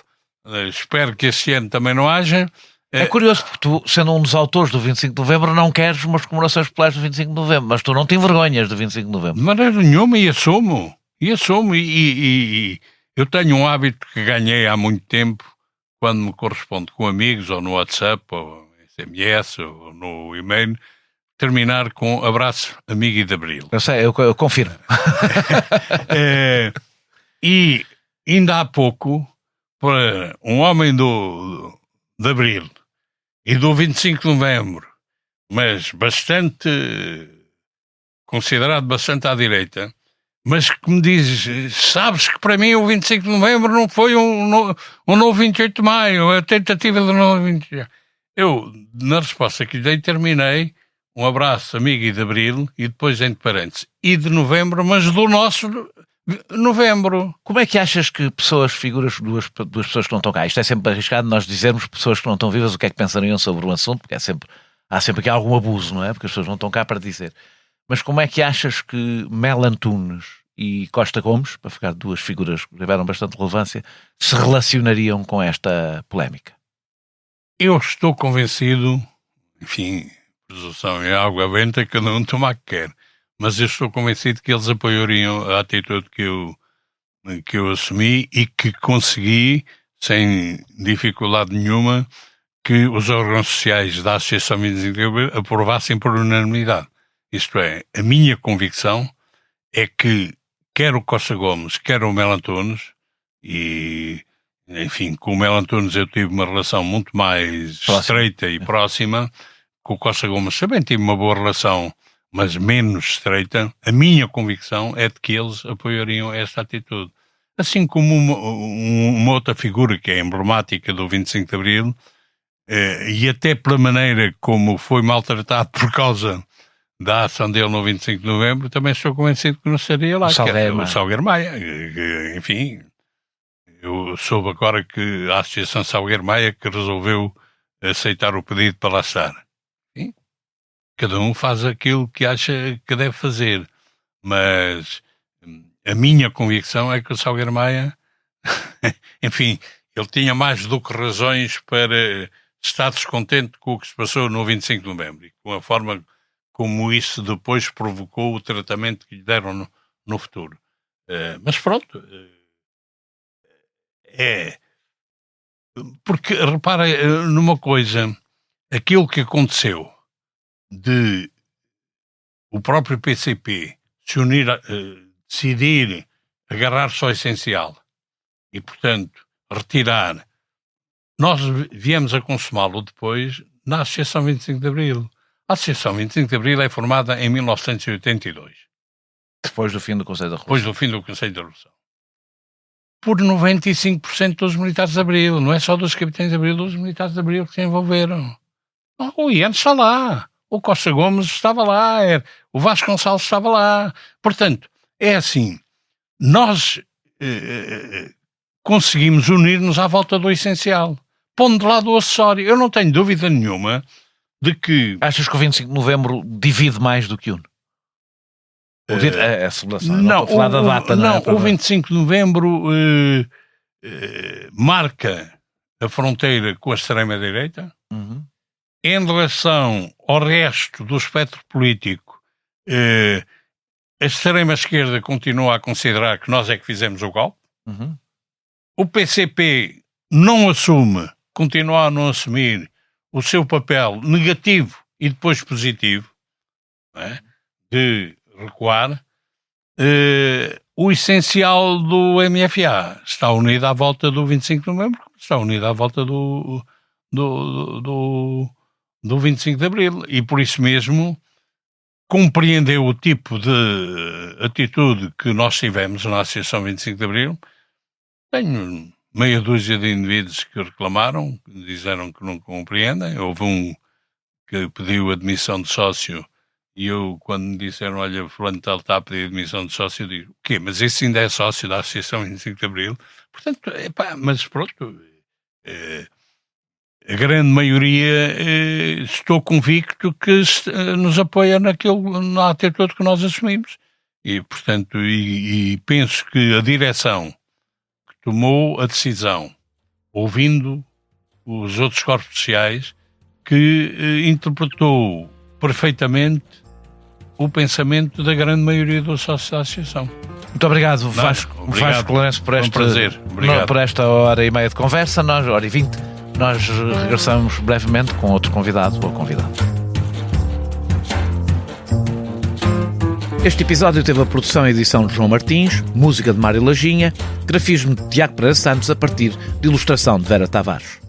espero que este ano também não haja. É curioso, porque tu, sendo um dos autores do 25 de Novembro, não queres umas comemorações populares do 25 de Novembro, mas tu não te envergonhas do 25 de Novembro. De maneira nenhuma, e assumo, e eu tenho um hábito que ganhei há muito tempo, quando me corresponde com amigos, ou no WhatsApp, ou SMS, ou no e-mail, terminar com abraço amigo de Abril. Eu sei, eu confirmo. E ainda há pouco, para um homem de Abril e do 25 de Novembro, mas considerado bastante à direita, mas que me diz, sabes que para mim o 25 de Novembro não foi um novo 28 de Maio, a tentativa do novo 28 de Maio. Eu, na resposta que lhe dei, terminei, um abraço amigo de Abril, e depois entre parênteses, e de Novembro, mas do nosso Novembro. Como é que achas que figuras, duas pessoas que não estão cá, isto é sempre arriscado nós dizermos pessoas que não estão vivas o que é que pensariam sobre o assunto, porque há sempre aqui algum abuso, não é? Porque as pessoas não estão cá para dizer. Mas como é que achas que Mel Antunes e Costa Gomes, para ficar duas figuras que tiveram bastante relevância, se relacionariam com esta polémica? Eu estou convencido, enfim, presunção é água benta, cada um toma o que quer, mas eu estou convencido que eles apoiariam a atitude que eu assumi e que consegui, sem dificuldade nenhuma, que os órgãos sociais da Associação 25 de Abril aprovassem por unanimidade. Isto é, a minha convicção é que quer o Costa Gomes, quer o Mel Antunes, e, enfim, com o Mel Antunes eu tive uma relação muito mais estreita e próxima, com o Costa Gomes também tive uma boa relação, mas menos estreita. A minha convicção é de que eles apoiariam esta atitude. Assim como uma outra figura que é emblemática do 25 de Abril, e até pela maneira como foi maltratado por causa da ação dele no 25 de Novembro, também estou convencido que não estaria lá, o Salgueiro Maia. Enfim, eu soube agora que a Associação Salgueiro Maia que resolveu aceitar o pedido para lá estar. Enfim, cada um faz aquilo que acha que deve fazer, mas a minha convicção é que o Salgueiro Maia, enfim, ele tinha mais do que razões para estar descontente com o que se passou no 25 de Novembro e com a forma como isso depois provocou o tratamento que lhe deram no futuro. Mas pronto, porque repara numa coisa, aquilo que aconteceu de o próprio PCP se unir, decidir agarrar-se ao essencial e, portanto, retirar, nós viemos a consumá-lo depois na Associação 25 de Abril. A Associação 25 de Abril é formada em 1982. Depois do fim do Conselho da Revolução. Depois do fim do Conselho da Revolução. Por 95% dos militares de Abril, não é só dos capitães de Abril, dos militares de Abril que se envolveram. O Ian está lá, o Costa Gomes estava lá, o Vasconcelos estava lá. Portanto, é assim, nós conseguimos unir-nos à volta do essencial, pondo de lado o acessório. Eu não tenho dúvida nenhuma de que... Achas que o 25 de novembro divide mais do que une? A celebração. Não, estou a falar da data. Não, é? o 25 de novembro marca a fronteira com a extrema-direita. Uhum. Em relação ao resto do espectro político, a extrema-esquerda continua a considerar que nós é que fizemos o golpe. Uhum. O PCP não assume, continua a não assumir o seu papel negativo e depois positivo, não é? De recuar. O essencial do MFA está unido à volta do 25 de novembro, está unido à volta do 25 de abril, e por isso mesmo compreendeu o tipo de atitude que nós tivemos na Associação 25 de Abril. Tenho meia dúzia de indivíduos que reclamaram, disseram que não compreendem. Houve um que pediu admissão de sócio e eu, quando me disseram, olha, fulano tal está a pedir admissão de sócio, eu digo, o quê? Mas esse ainda é sócio da Associação 25 de Abril? Portanto, mas pronto, a grande maioria, estou convicto que nos apoia na atitude que nós assumimos. E, portanto, e penso que a direção que tomou a decisão, ouvindo os outros corpos sociais, que interpretou perfeitamente o pensamento da grande maioria dos sócios da associação. Muito obrigado, Vasco Lourenço, por esta hora e meia de conversa. Nós, hora e 20, nós regressamos brevemente com outro convidado ou convidado. Este episódio teve a produção e edição de João Martins, música de Mário Lajinha, grafismo de Tiago Pereira Santos a partir de ilustração de Vera Tavares.